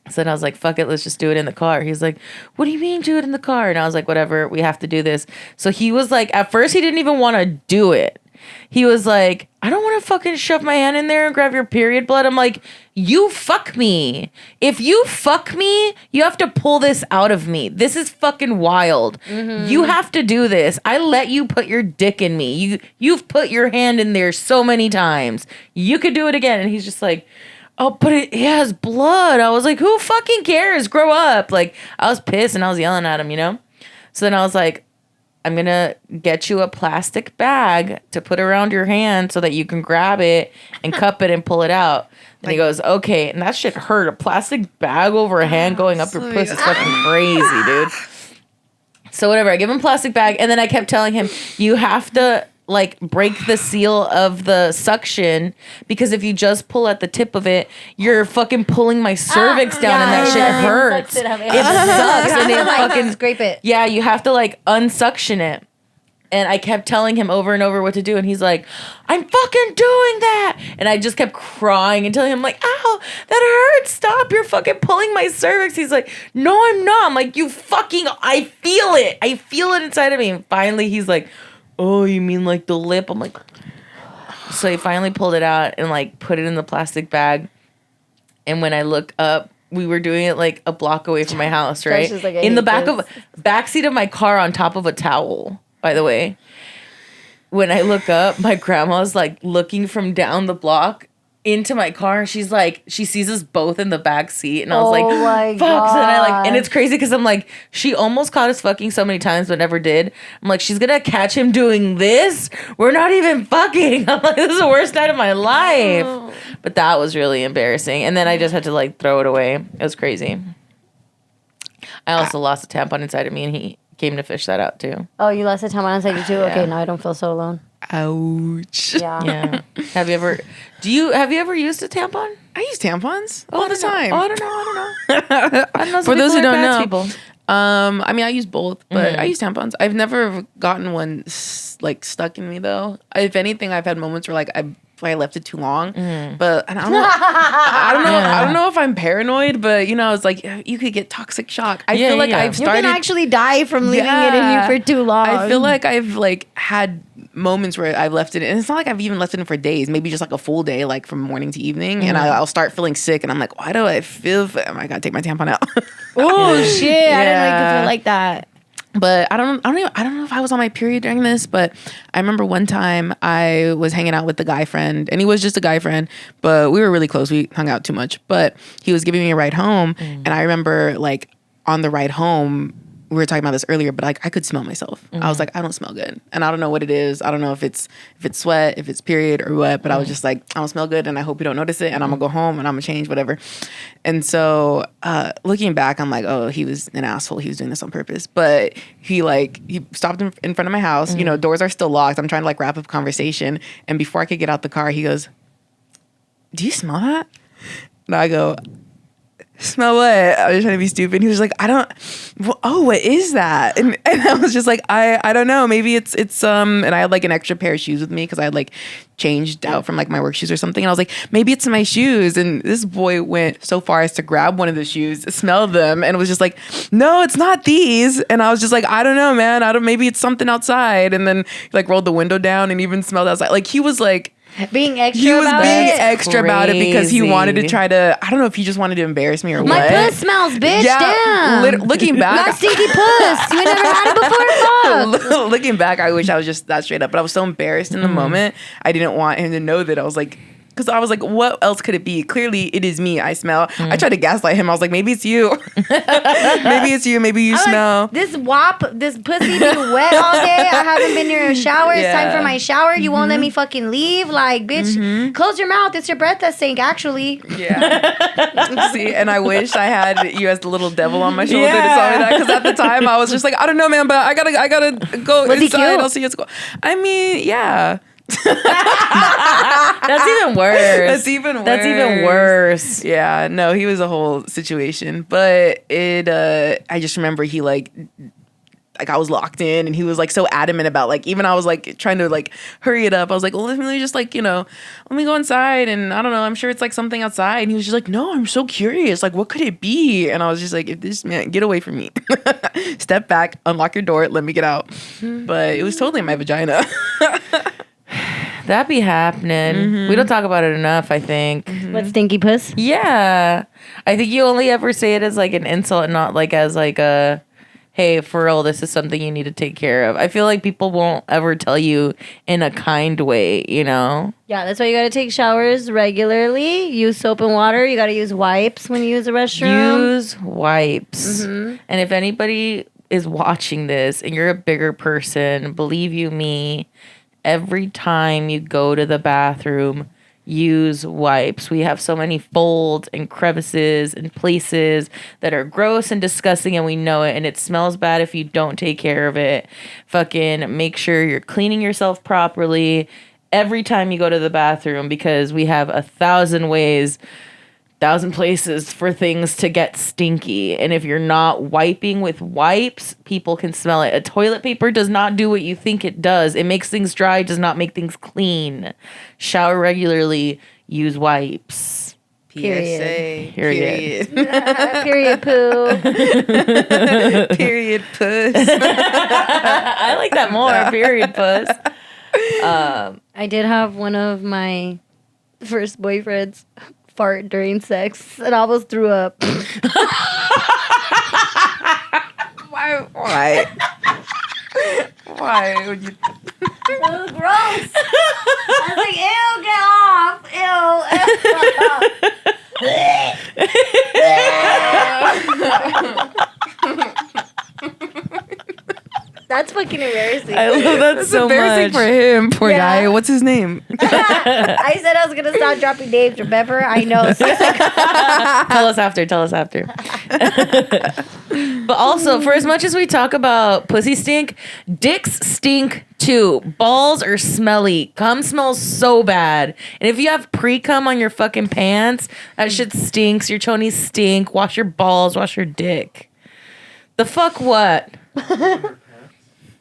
C: So then I was like, fuck it, let's just do it in the car. He's like, what do you mean do it in the car? And I was like, whatever, we have to do this. So he was like, at first he didn't even want to do it. He was like, I don't want to fucking shove my hand in there and grab your period blood. I'm like, you fuck me. If you fuck me, you have to pull this out of me. This is fucking wild. Mm-hmm. You have to do this. I let you put your dick in me. You've put your hand in there so many times. You could do it again. And he's just like, oh, but it has blood. I was like, who fucking cares? Grow up. Like, I was pissed and I was yelling at him, you know? So then I was like, I'm going to get you a plastic bag to put around your hand so that you can grab it and cup it and pull it out. And he goes, okay. And that shit hurt. A plastic bag over a hand going up your puss is fucking crazy, dude. So whatever. I give him a plastic bag. And then I kept telling him, you have to like break the seal of the suction, because if you just pull at the tip of it, you're fucking pulling my cervix down and that shit hurts. It sucks. And it fucking
B: scrape it.
C: Yeah, you have to like unsuction it. And I kept telling him over and over what to do. And he's like, I'm fucking doing that. And I just kept crying and telling him, like, ow, that hurts. Stop. You're fucking pulling my cervix. He's like, no, I'm not. I'm like, you fucking, I feel it. I feel it inside of me. And finally, he's like, oh, you mean like the lip? I'm like, so he finally pulled it out and like put it in the plastic bag. And when I look up, we were doing it like a block away from my house, right?
B: Like,
C: in the backseat of my car on top of a towel. By the way, when I look up, my grandma's like looking from down the block into my car. She's like, she sees us both in the back seat, and I was like, "Fuck!" So then I like, and it's crazy because I'm like, she almost caught us fucking so many times, but never did. I'm like, she's gonna catch him doing this. We're not even fucking. I'm like, this is the worst night of my life. Oh. But that was really embarrassing, and then I just had to like throw it away. It was crazy. I also lost a tampon inside of me, and he came to fish that out too.
B: Oh, you lost a tampon inside you too? Okay, now I don't feel so alone.
A: Ouch.
B: Yeah.
C: Have you ever used a tampon?
A: I use tampons all the time.
C: I don't know. I don't know.
A: For those who don't know, I mean, I use both, but I use tampons. I've never gotten one like stuck in me though. If anything, I've had moments where like I left it too long, but I don't know. I don't know if I'm paranoid, but you know, it's like you could get toxic shock. I feel like I've started.
B: You can actually die from leaving it in you for too long.
A: I feel like I've like had moments where I've left it, and it's not like I've even left it in for days. Maybe just like a full day, like from morning to evening, and I'll start feeling sick, and I'm like, why do I feel? I gotta take my tampon out.
B: Oh shit! I didn't know you could feel like that.
A: But I don't know if I was on my period during this, but I remember one time I was hanging out with the guy friend, and he was just a guy friend, but we were really close. We hung out too much, but he was giving me a ride home, and I remember like on the ride home, we were talking about this earlier, but like I could smell myself. I was like, I don't smell good, and I don't know what it is. I don't know if it's sweat, if it's period or what, but I was just like, I don't smell good, and I hope you don't notice it, and I'm gonna go home and I'm gonna change whatever. And so looking back, I'm like, oh, he was an asshole. He was doing this on purpose. But he stopped in front of my house. You know, doors are still locked. I'm trying to like wrap up conversation, and before I could get out the car, he goes, "Do you smell that?" And I go, "Smell what?" I was trying to be stupid. He was like, what is that? And I was just like, I don't know. Maybe it's and I had like an extra pair of shoes with me because I had like changed out from like my work shoes or something. And I was like, maybe it's my shoes. And this boy went so far as to grab one of the shoes, smell them, and was just like, no, it's not these. And I was just like, I don't know, man. Maybe it's something outside. And then he like rolled the window down and even smelled outside. Like he was like,
B: being extra
A: he was
B: about
A: being
B: it.
A: extra about it because he wanted to try to, I don't know if he just wanted to embarrass me or what.
B: My puss smells, bitch. Damn.
A: Looking back.
B: My stinky puss. You ain't never had it before? Fuck.
A: Looking back, I wish I was just that straight up. But I was so embarrassed in the moment. I didn't want him to know that I was like, because I was like, what else could it be? Clearly, it is me. I smell. I tried to gaslight him. I was like, maybe it's you. Maybe it's you. Maybe you smell.
B: Like, this pussy be wet all day. I haven't been near a shower. It's time for my shower. You won't let me fucking leave. Like, bitch, close your mouth. It's your breath that stink, actually.
A: Yeah. See, and I wish I had you as the little devil on my shoulder to tell me that. Because at the time, I was just like, I don't know, man, but I gotta go inside. I'll see you at school. I mean, yeah.
C: That's even worse.
A: Yeah, no, he was a whole situation, but I just remember he like I was locked in, and he was like so adamant about like, even I was like trying to like hurry it up. I was like, well, let me just like, let me go inside, and I don't know, I'm sure it's like something outside. And he was just like, no, I'm so curious, like what could it be? And I was just like, if this man, get away from me. Step back, unlock your door, let me get out. But it was totally my vagina.
C: That be happening. We don't talk about it enough, I think.
B: What, stinky puss?
C: Yeah. I think you only ever say it as like an insult and not like as like a, hey, for real, this is something you need to take care of. I feel like people won't ever tell you in a kind way,
B: Yeah, that's why you got to take showers regularly. Use soap and water. You got to use wipes when you use the restroom.
C: Use wipes. And if anybody is watching this and you're a bigger person, believe you me, every time you go to the bathroom, use wipes. We have so many folds and crevices and places that are gross and disgusting, and we know it, and it smells bad if you don't take care of it. Fucking make sure you're cleaning yourself properly every time you go to the bathroom, because we have 1,000 ways 1,000 places for things to get stinky. And if you're not wiping with wipes, people can smell it. A toilet paper does not do what you think it does. It makes things dry, does not make things clean. Shower regularly, use wipes.
A: PSA.
C: Period.
B: Period poo.
A: Period puss.
C: I like that more. Period puss.
B: I did have one of my first boyfriends fart during sex, and I almost threw up.
A: Why? Why would you?
B: It was gross. I was like, ew, get off. Ew. That's fucking embarrassing.
C: I love that so
A: Embarrassing
C: much.
A: for him, poor guy. What's his name?
B: I said I was gonna stop dropping names. Remember? I know. So
C: Tell us after. But also, for as much as we talk about pussy stink, dicks stink too. Balls are smelly. Cum smells so bad. And if you have pre-cum on your fucking pants, that shit stinks. Your chonies stink. Wash your balls. Wash your dick. The fuck what?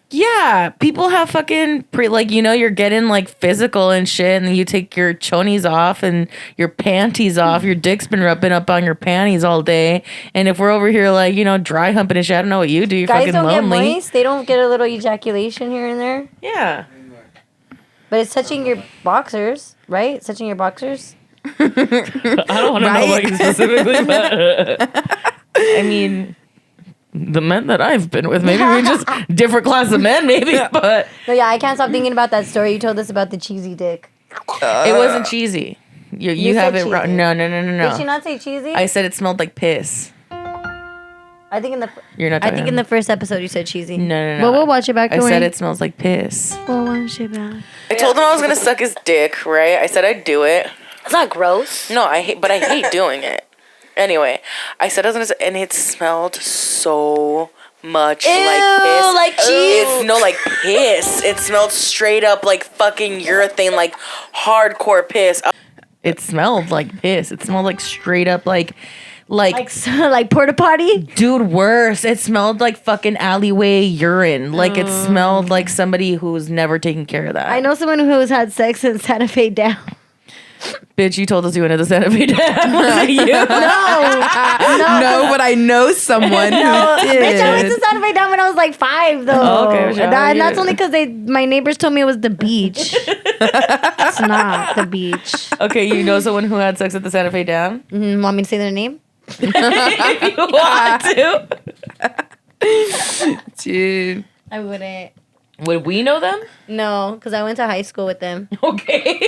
C: Yeah, people have fucking you're getting like physical and shit, and then you take your chonies off and your panties off. Your dick's been rubbing up on your panties all day. And if we're over here like, dry humping and shit, I don't know what you do. You're
B: guys
C: fucking
B: don't
C: lonely.
B: get moist. They don't get a little ejaculation here and there.
C: Yeah.
B: But it's touching your boxers, right? It's touching your boxers.
C: I don't want to know what you specifically, but I mean, the men that I've been with, maybe we're just different class of men, maybe, but
B: No, yeah, I can't stop thinking about that story you told us about the cheesy dick.
C: it wasn't cheesy. You
B: said
C: have it
B: cheesy.
C: wrong. No.
B: Did she not say cheesy?
C: I said it smelled like piss.
B: I think
C: You're not.
B: I think in the first episode you said cheesy.
C: No.
B: But we'll watch it back.
C: I said it smells like piss.
B: We'll watch it back.
C: I told him I was gonna suck his dick, right? I said I'd do it.
B: It's not gross.
C: No, I hate doing it. Anyway, I said I was gonna, and it smelled so much like piss.
B: Like cheese.
C: Like piss. It smelled straight up like fucking urethane, like hardcore piss. It smelled like piss. It smelled like straight up like
B: porta potty.
C: dude, worse. It smelled like fucking alleyway urine. Like it smelled like somebody who's never taken care of that.
B: I know someone who has had sex in Santa Fe down.
C: Bitch, you told us you went to the Santa Fe Dam. Was it you?
A: No, but I know someone who did.
B: Bitch, I went to Santa Fe down when I was like 5, though.
C: Oh, okay, sure.
B: And that's only because my neighbors told me it was the beach. It's not the beach.
C: Okay, you know someone who had sex at the Santa Fe Dam?
B: Want me to say their name?
C: If you want to.
A: Dude.
B: I wouldn't.
C: Would we know them?
B: No, because I went to high school with them.
C: Okay.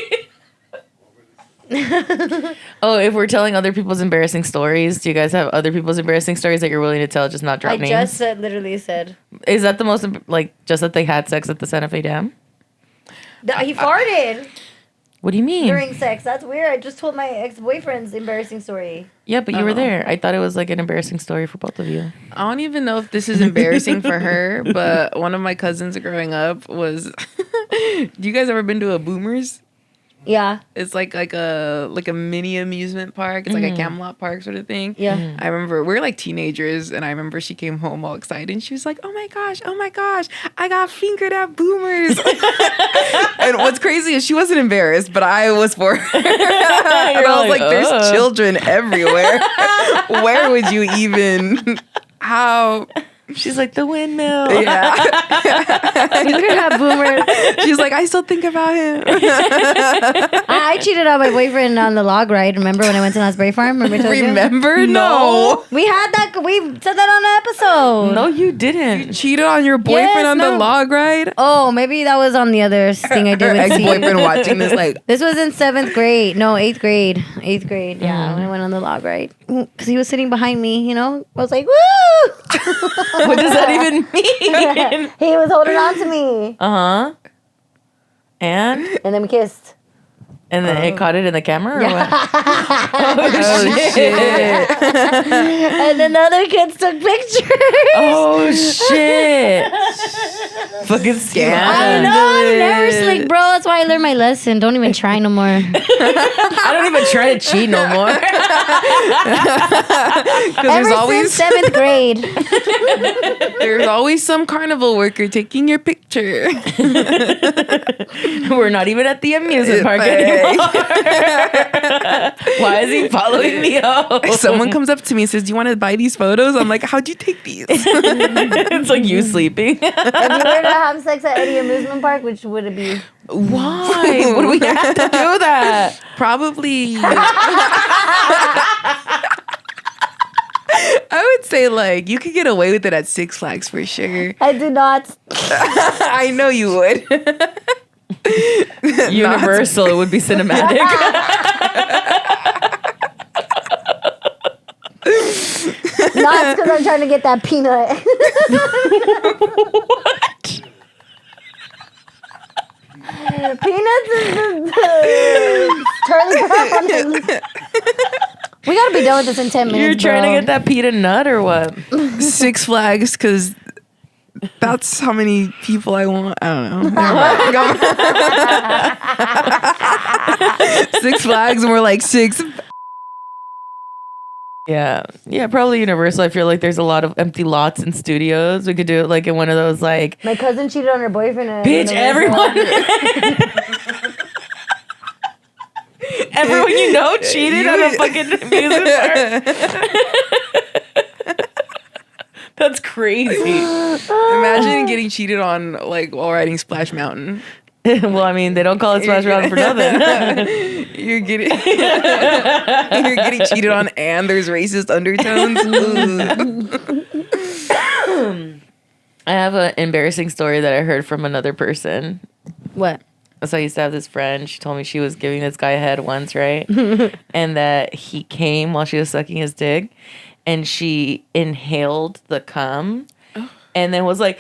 C: Oh, if we're telling other people's embarrassing stories, do you guys have other people's embarrassing stories that you're willing to tell, just not drop
B: I
C: names?
B: just literally said.
C: Is that the most, just that they had sex at the Santa Fe Dam?
B: He farted
C: What do you mean?
B: during sex. That's weird. I just told my ex-boyfriend's embarrassing story.
C: Yeah, but you were there. I thought it was like an embarrassing story for both of you.
A: I don't even know if this is embarrassing for her, but one of my cousins growing up was. Do you guys ever been to a Boomers?
B: Yeah.
A: It's like a mini amusement park. It's like a Camelot Park sort of thing.
B: Yeah.
A: I remember we were like teenagers, and I remember she came home all excited, and she was like, oh my gosh, I got fingered at Boomers. And what's crazy is she wasn't embarrassed, but I was for her. And I was like, there's children everywhere. Where would you even, how?
C: She's like, the windmill.
A: Yeah.
B: Fingered at Boomers.
A: She's like, I still think about him.
B: I cheated on my boyfriend on the log ride. Remember when I went to Asbury Farm? Remember? I told you?
A: Remember? No.
B: We had that. We said that on an episode.
C: No, you didn't.
A: Cheated on your boyfriend on the log ride?
B: Oh, maybe that was on the other thing I did
A: Her
B: with Steve.
A: ex-boyfriend watching this like,
B: This was in 7th grade. No, 8th grade. 8th grade. Yeah, when I went on the log ride. Because he was sitting behind me, I was like, woo!
C: What does that even mean?
B: He was holding on to me.
C: Uh-huh. And
B: And then we kissed.
C: And then it caught it in the camera or what?
A: Oh, shit.
B: And then the other kids took pictures.
C: Oh, shit. Fucking scam.
B: I know, I'm never slick, bro. That's why I learned my lesson. Don't even try no more.
C: I don't even try to cheat no more.
B: Ever since 7th grade.
A: There's always some carnival worker taking your picture.
C: We're not even at the amusement park anymore. Why is he following me home?
A: Someone comes up to me and says, "Do you want to buy these photos?" I'm like, "How'd you take these?"
C: It's like you sleeping.
B: If you were to have sex at any amusement park, which would it be?
C: Why? What do we have to do that?
A: Probably. I would say like you could get away with it at Six Flags for sure.
B: I do not.
A: I know you would.
C: Universal, it would be cinematic.
B: Not because I'm trying to get that peanut.
C: What?
B: Peanuts is the Charlie Brown. We gotta be done with this in 10 minutes.
C: You're trying to get that peanut nut or what?
A: Six Flags because that's how many people I want. I don't know. Six Flags and we're like six.
C: Yeah, probably Universal. I feel like there's a lot of empty lots in studios. We could do it like in one of those like.
B: My cousin cheated on her boyfriend.
C: Bitch, everyone. Everyone you know cheated on a fucking amusement park. That's crazy.
A: Imagine getting cheated on like while riding Splash Mountain.
C: Well, I mean, they don't call it Splash Mountain for nothing.
A: You're getting cheated on, and there's racist undertones.
C: I have an embarrassing story that I heard from another person.
B: What?
C: So I used to have this friend. She told me she was giving this guy a head once, right? And that he came while she was sucking his dick, and she inhaled the cum, and then was like.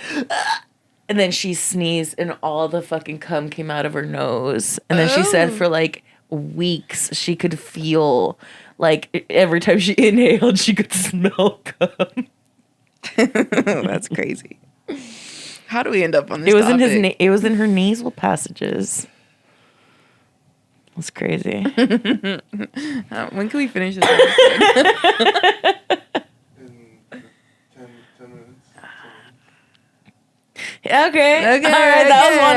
C: And then she sneezed and all the fucking cum came out of her nose. And then she said for like weeks she could feel like every time she inhaled she could smell cum.
A: That's crazy. How do we end up on this?
C: It was
A: topic?
C: it was in her nasal passages. That's crazy.
A: When can we finish this episode?
C: Okay. All right, that was one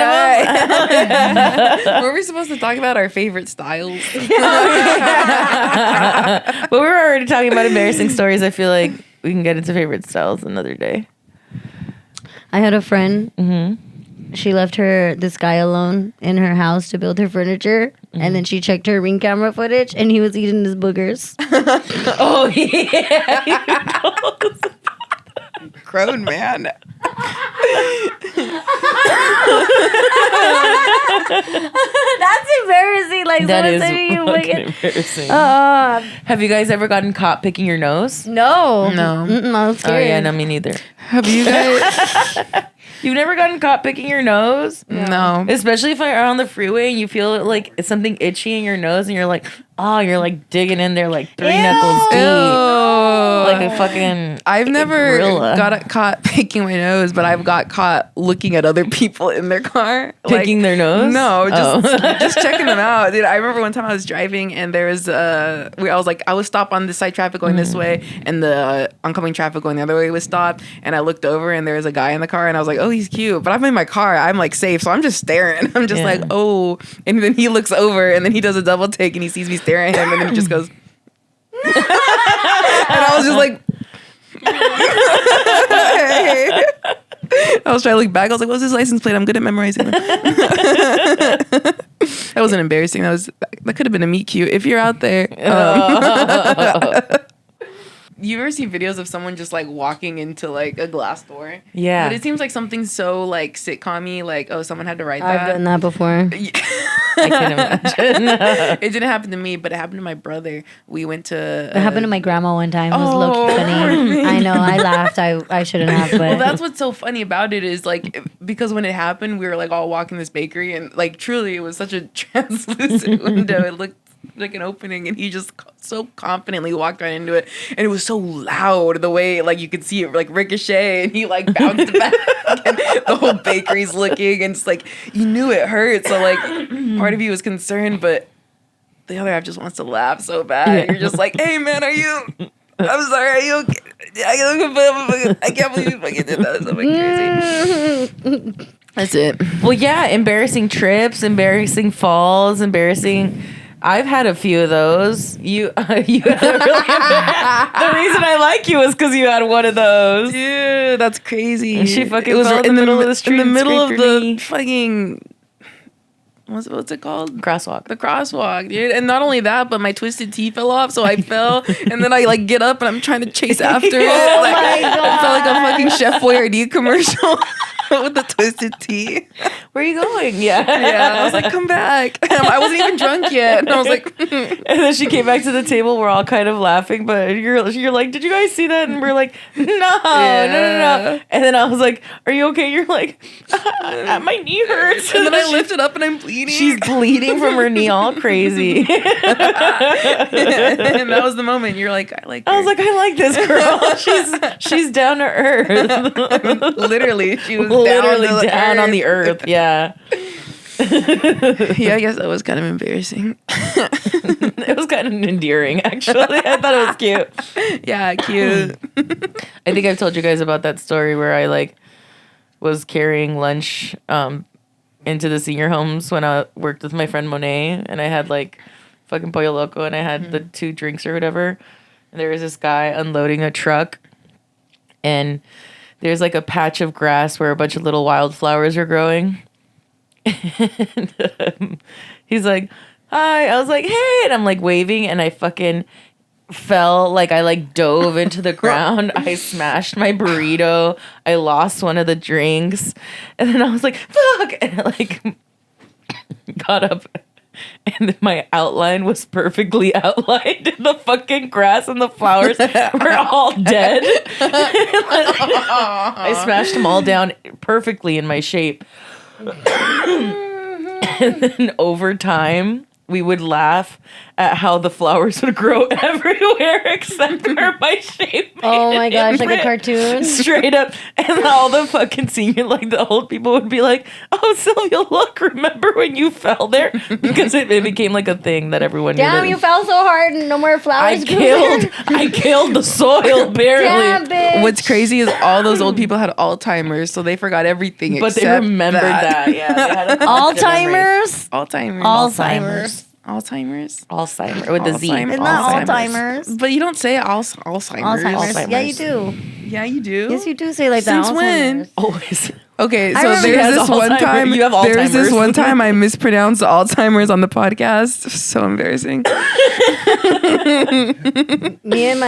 C: of them.
A: Were we supposed to talk about our favorite styles?
C: But we were already talking about embarrassing stories. I feel like we can get into favorite styles another day.
B: I had a friend.
C: Mm-hmm.
B: She left this guy alone in her house to build her furniture. Mm-hmm. And then she checked her Ring camera footage and he was eating his boogers.
C: Oh, yeah.
A: Grown man.
B: That's embarrassing. Like
C: that
B: someone
C: is
B: saying you
C: fucking
B: wicked.
C: embarrassing.
B: Have
C: you guys ever gotten caught picking your nose?
B: No.
C: Oh
B: I'm scared.
C: yeah, no, me neither.
A: Have you guys?
C: You've never gotten caught picking your nose?
A: No.
C: Especially if you're on the freeway and you feel like it's something itchy in your nose and you're like, you're like digging in there like 3 knuckles deep. Like a fucking
A: I've never
C: gorilla.
A: got caught picking my nose, but I've got caught looking at other people in their car.
C: Picking their nose?
A: No, just checking them out. Dude, I remember one time I was driving and there was I was stopped on the side traffic going this way and the oncoming traffic going the other way was stopped, and I looked over and there was a guy in the car and I was like, oh, he's cute, but I'm in my car, I'm like safe, so I'm just staring. I'm just like, oh, and then he looks over and then he does a double take and he sees me staring at him and then he just goes and I was just like hey. I was trying to look back. I was like, what's his license plate? I'm good at memorizing them. That wasn't embarrassing. That could have been a meet cute. If you're out there. You ever see videos of someone just like walking into like a glass door?
C: Yeah.
A: But it seems like something so like sitcom-y, like, oh, someone had to write that.
B: I've done that before.
C: I can imagine.
A: It didn't happen to me, but it happened to my brother. We went to.
B: It happened to my grandma one time. It was low-key funny. I know. I laughed. I shouldn't have, but
A: Well, that's what's so funny about it is like because when it happened, we were like all walking this bakery, and like truly, it was such a translucent window. It looked like an opening, and he just so confidently walked right into it, and it was so loud the way like you could see it like ricochet, and he like bounced back, and the whole bakery's looking, and it's like you knew it hurt, so like part of you was concerned, but the other half just wants to laugh so bad.
C: Yeah.
A: You're just like, hey man, are you? I'm sorry, are you okay? I can't believe you fucking did that. It's so fucking crazy. That's it.
C: Well, yeah, embarrassing trips, embarrassing falls, embarrassing. I've had a few of those. You had a really the reason I like you was because you had one of those.
A: Dude, that's crazy.
C: And she fucking
A: it was
C: fell in the middle of the street
A: in the
C: and
A: middle of
C: scraped her
A: the
C: knee.
A: fucking what's it called?
C: Crosswalk.
A: The crosswalk, dude. And not only that, but my twisted T fell off, so I fell, and then I like get up and I'm trying to chase after it.
B: Oh
A: Like,
B: my God.
A: I felt like a fucking Chef Boyardee commercial with the twisted T.
C: Where are you going? Yeah.
A: Yeah, I was like, come back. I wasn't even drunk yet, and I was like,
C: And then she came back to the table. We're all kind of laughing, but you're like, did you guys see that? And we're like, no. And then I was like, are you okay? You're like, my knee hurts.
A: and then I lifted up and I'm bleeding.
C: She's bleeding from her knee, all crazy.
A: and that was the moment you're like, I like her.
C: I was like, I like this girl. She's down to earth.
A: Literally, she was
C: Literally
A: down, to the
C: down on
A: earth.
C: the earth. Yeah.
A: Yeah, I guess that was kind of embarrassing.
C: It was kind of endearing, actually. I thought it was cute.
A: Yeah, cute.
C: I think I've told you guys about that story where I like was carrying lunch into the senior homes when I worked with my friend Monet, and I had like fucking Pollo Loco, and I had the 2 drinks or whatever. And there was this guy unloading a truck, and there's like a patch of grass where a bunch of little wildflowers are growing. And, he's like, hi. I was like, hey. And I'm like waving, and I fucking fell. Like I like dove into the ground. I smashed my burrito. I lost one of the drinks. And then I was like, fuck. And I like got up. And then my outline was perfectly outlined in the fucking grass, and the flowers were all dead. I smashed them all down perfectly in my shape. And then over time, we would laugh at how the flowers would grow everywhere except for my shape.
B: oh my gosh, like a
C: Imprint.
B: cartoon.
C: Straight up. And all the fucking senior, like the old people would be like, oh, Sylvia, look, remember when you fell there? Because it became like a thing that everyone knew.
B: Damn,
C: that-
B: you fell so hard and no more flowers grew there.
C: I killed the soil barely.
B: Damn, bitch.
A: What's crazy is all those old people had Alzheimer's, so they forgot everything.
C: But they
A: except
C: remembered that. Yeah. They had a collective memory.
B: Alzheimer's?
A: Alzheimer's.
B: Alzheimer's.
A: Alzheimer's.
C: Alzheimer's with the Z.
A: Alzheimer's.
B: It's not
A: Alzheimer's.
B: Alzheimer's.
A: But you don't say Alzheimer's.
B: Alzheimer's. Yeah, you do.
A: Yeah, you do.
B: Yes, you do say like that.
A: Since when?
B: Alzheimer's.
C: Always.
A: Okay,
B: I
A: so
B: remember-
A: there's
C: She has
A: this one
C: Alzheimer's.
A: time.
C: You have
A: There's this
C: Alzheimer's.
A: one time I mispronounced Alzheimer's on the podcast. So embarrassing.
B: me and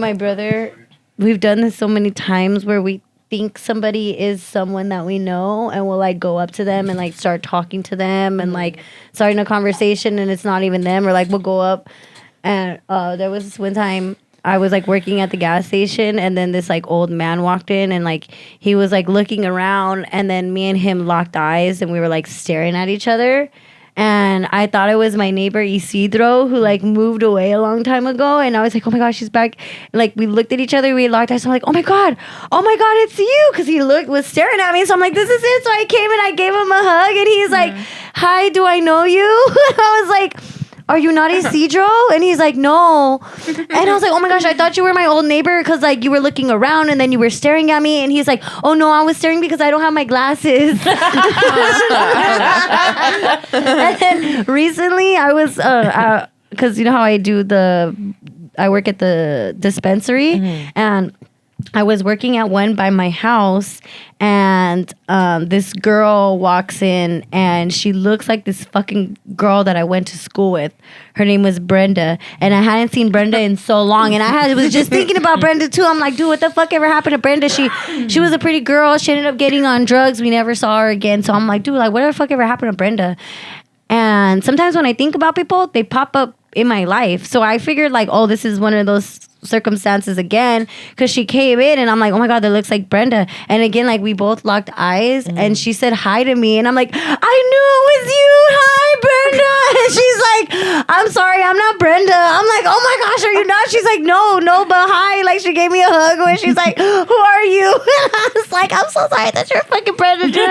B: my brother, we've done this so many times where we think somebody is someone that we know, and we'll like go up to them and like start talking to them and like starting a conversation, and it's not even them, or like we'll go up and there was this one time I was like working at the gas station, and then this like old man walked in, and like he was like looking around, and then me and him locked eyes, and we were like staring at each other. And I thought it was my neighbor Isidro, who like moved away a long time ago. And I was like, oh my gosh, she's back. And, like we looked at each other, we locked eyes. So I'm like, oh my God, it's you. Cause he was staring at me. So I'm like, this is it. So I came and I gave him a hug, and he's like, hi, do I know you? I was like, are you not Isidro? And he's like, no. And I was like, oh my gosh, I thought you were my old neighbor because like you were looking around and then you were staring at me. And he's like, oh no, I was staring because I don't have my glasses. And then recently I was, because you know how I work at the dispensary, and I was working at one by my house, and this girl walks in, and she looks like this fucking girl that I went to school with. Her name was Brenda, and I hadn't seen Brenda in so long, and I was just thinking about Brenda too. I'm like, dude, what the fuck ever happened to Brenda? She was a pretty girl. She ended up getting on drugs. We never saw her again. So I'm like, dude, like, what the fuck ever happened to Brenda? And sometimes when I think about people, they pop up in my life. So I figured like, oh, this is one of those circumstances again, because she came in and I'm like, oh my God, that looks like Brenda. And again, like we both locked eyes and she said hi to me and I'm like, I knew it was you. Hi, Brenda. And she's like, I'm sorry, I'm not Brenda. I'm like, oh my gosh, are you not? She's like, no, but hi. Like she gave me a hug and she's like, who are you? And I was like, I'm so sorry that you're fucking Brenda, dude.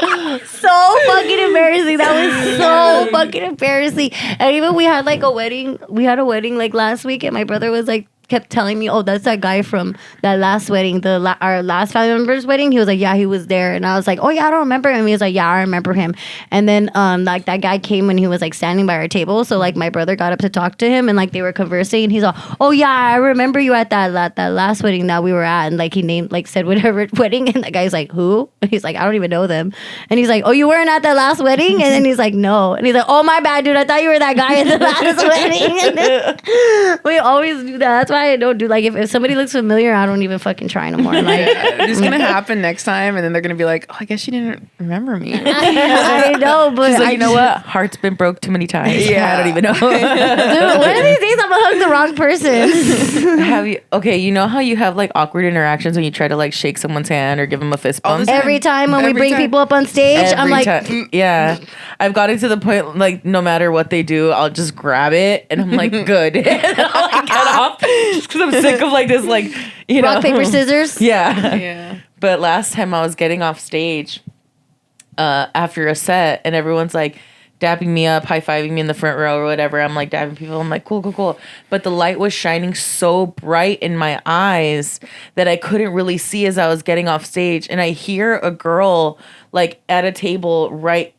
B: Like, so fucking embarrassing. That was so fucking embarrassing. And even we had like a wedding. We had a wedding like last week, and my brother was like, kept telling me, oh, that's that guy from that last wedding, our last family member's wedding. He was like, yeah, he was there. And I was like, oh yeah, I don't remember him. He was like, yeah, I remember him. And then like that guy came when he was like standing by our table. So like my brother got up to talk to him and like they were conversing and he's like, oh yeah, I remember you at that last wedding that we were at. And like he named, like said whatever wedding. And the guy's like, who? And he's like, I don't even know them. And he's like, oh, you weren't at that last wedding? And then he's like, no. And he's like, oh my bad, dude, I thought you were that guy at the last wedding. And then, we always do that. That's why I don't do, like, if somebody looks familiar, I don't even fucking try no more. Like,
A: it's gonna happen next time, and then they're gonna be like, "Oh, I guess she didn't remember me."
B: I know, but
C: she's like, you know what? Heart's been broke too many times.
A: Yeah.
C: I don't even know.
B: Dude, one of these days I'm gonna hug the wrong person.
C: Have you? Okay, you know how you have like awkward interactions when you try to like shake someone's hand or give them a fist bump.
B: Every time when we bring people up on stage, I'm like,
C: yeah. I've gotten to the point like no matter what they do, I'll just grab it and I'm like, good. And I'll like get off just because I'm sick of like this, like, you know,
B: rock, paper, scissors.
C: Yeah. But last time I was getting off stage after a set and everyone's like dapping me up, high-fiving me in the front row or whatever. I'm like dapping people. I'm like, cool. But the light was shining so bright in my eyes that I couldn't really see as I was getting off stage. And I hear a girl like at a table right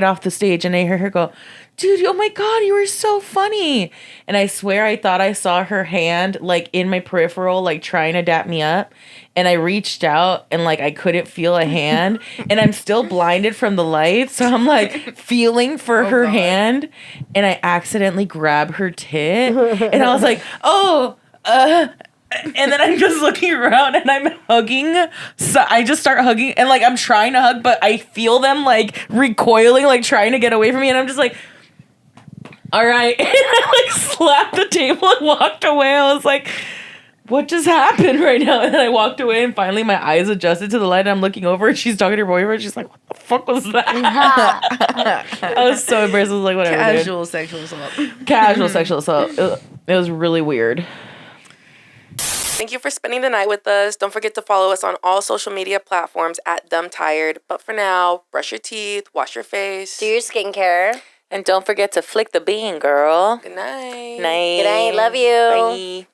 C: off the stage and I hear her go, dude, oh my God, you were so funny. And I swear I thought I saw her hand like in my peripheral, like trying to dap me up. And I reached out and like I couldn't feel a hand and I'm still blinded from the light. So I'm like feeling for her hand and I accidentally grab her tit. And I was like, and then I'm just looking around and I'm hugging. So I just start hugging and like I'm trying to hug, but I feel them like recoiling, like trying to get away from me. And I'm just like, all right. And I like slapped the table and walked away. I was like, what just happened right now? And then I walked away and finally my eyes adjusted to the light and I'm looking over and she's talking to her boyfriend. She's like, what the fuck was that? I was so embarrassed. I was like, whatever.
A: Casual sexual assault.
C: Casual sexual assault. It was really weird.
A: Thank you for spending the night with us. Don't forget to follow us on all social media platforms at Dumbtired. But for now, brush your teeth, wash your face.
B: Do your skincare.
C: And don't forget to flick the bean, girl.
A: Good night.
C: Night.
B: Good night. Love you.
C: Bye.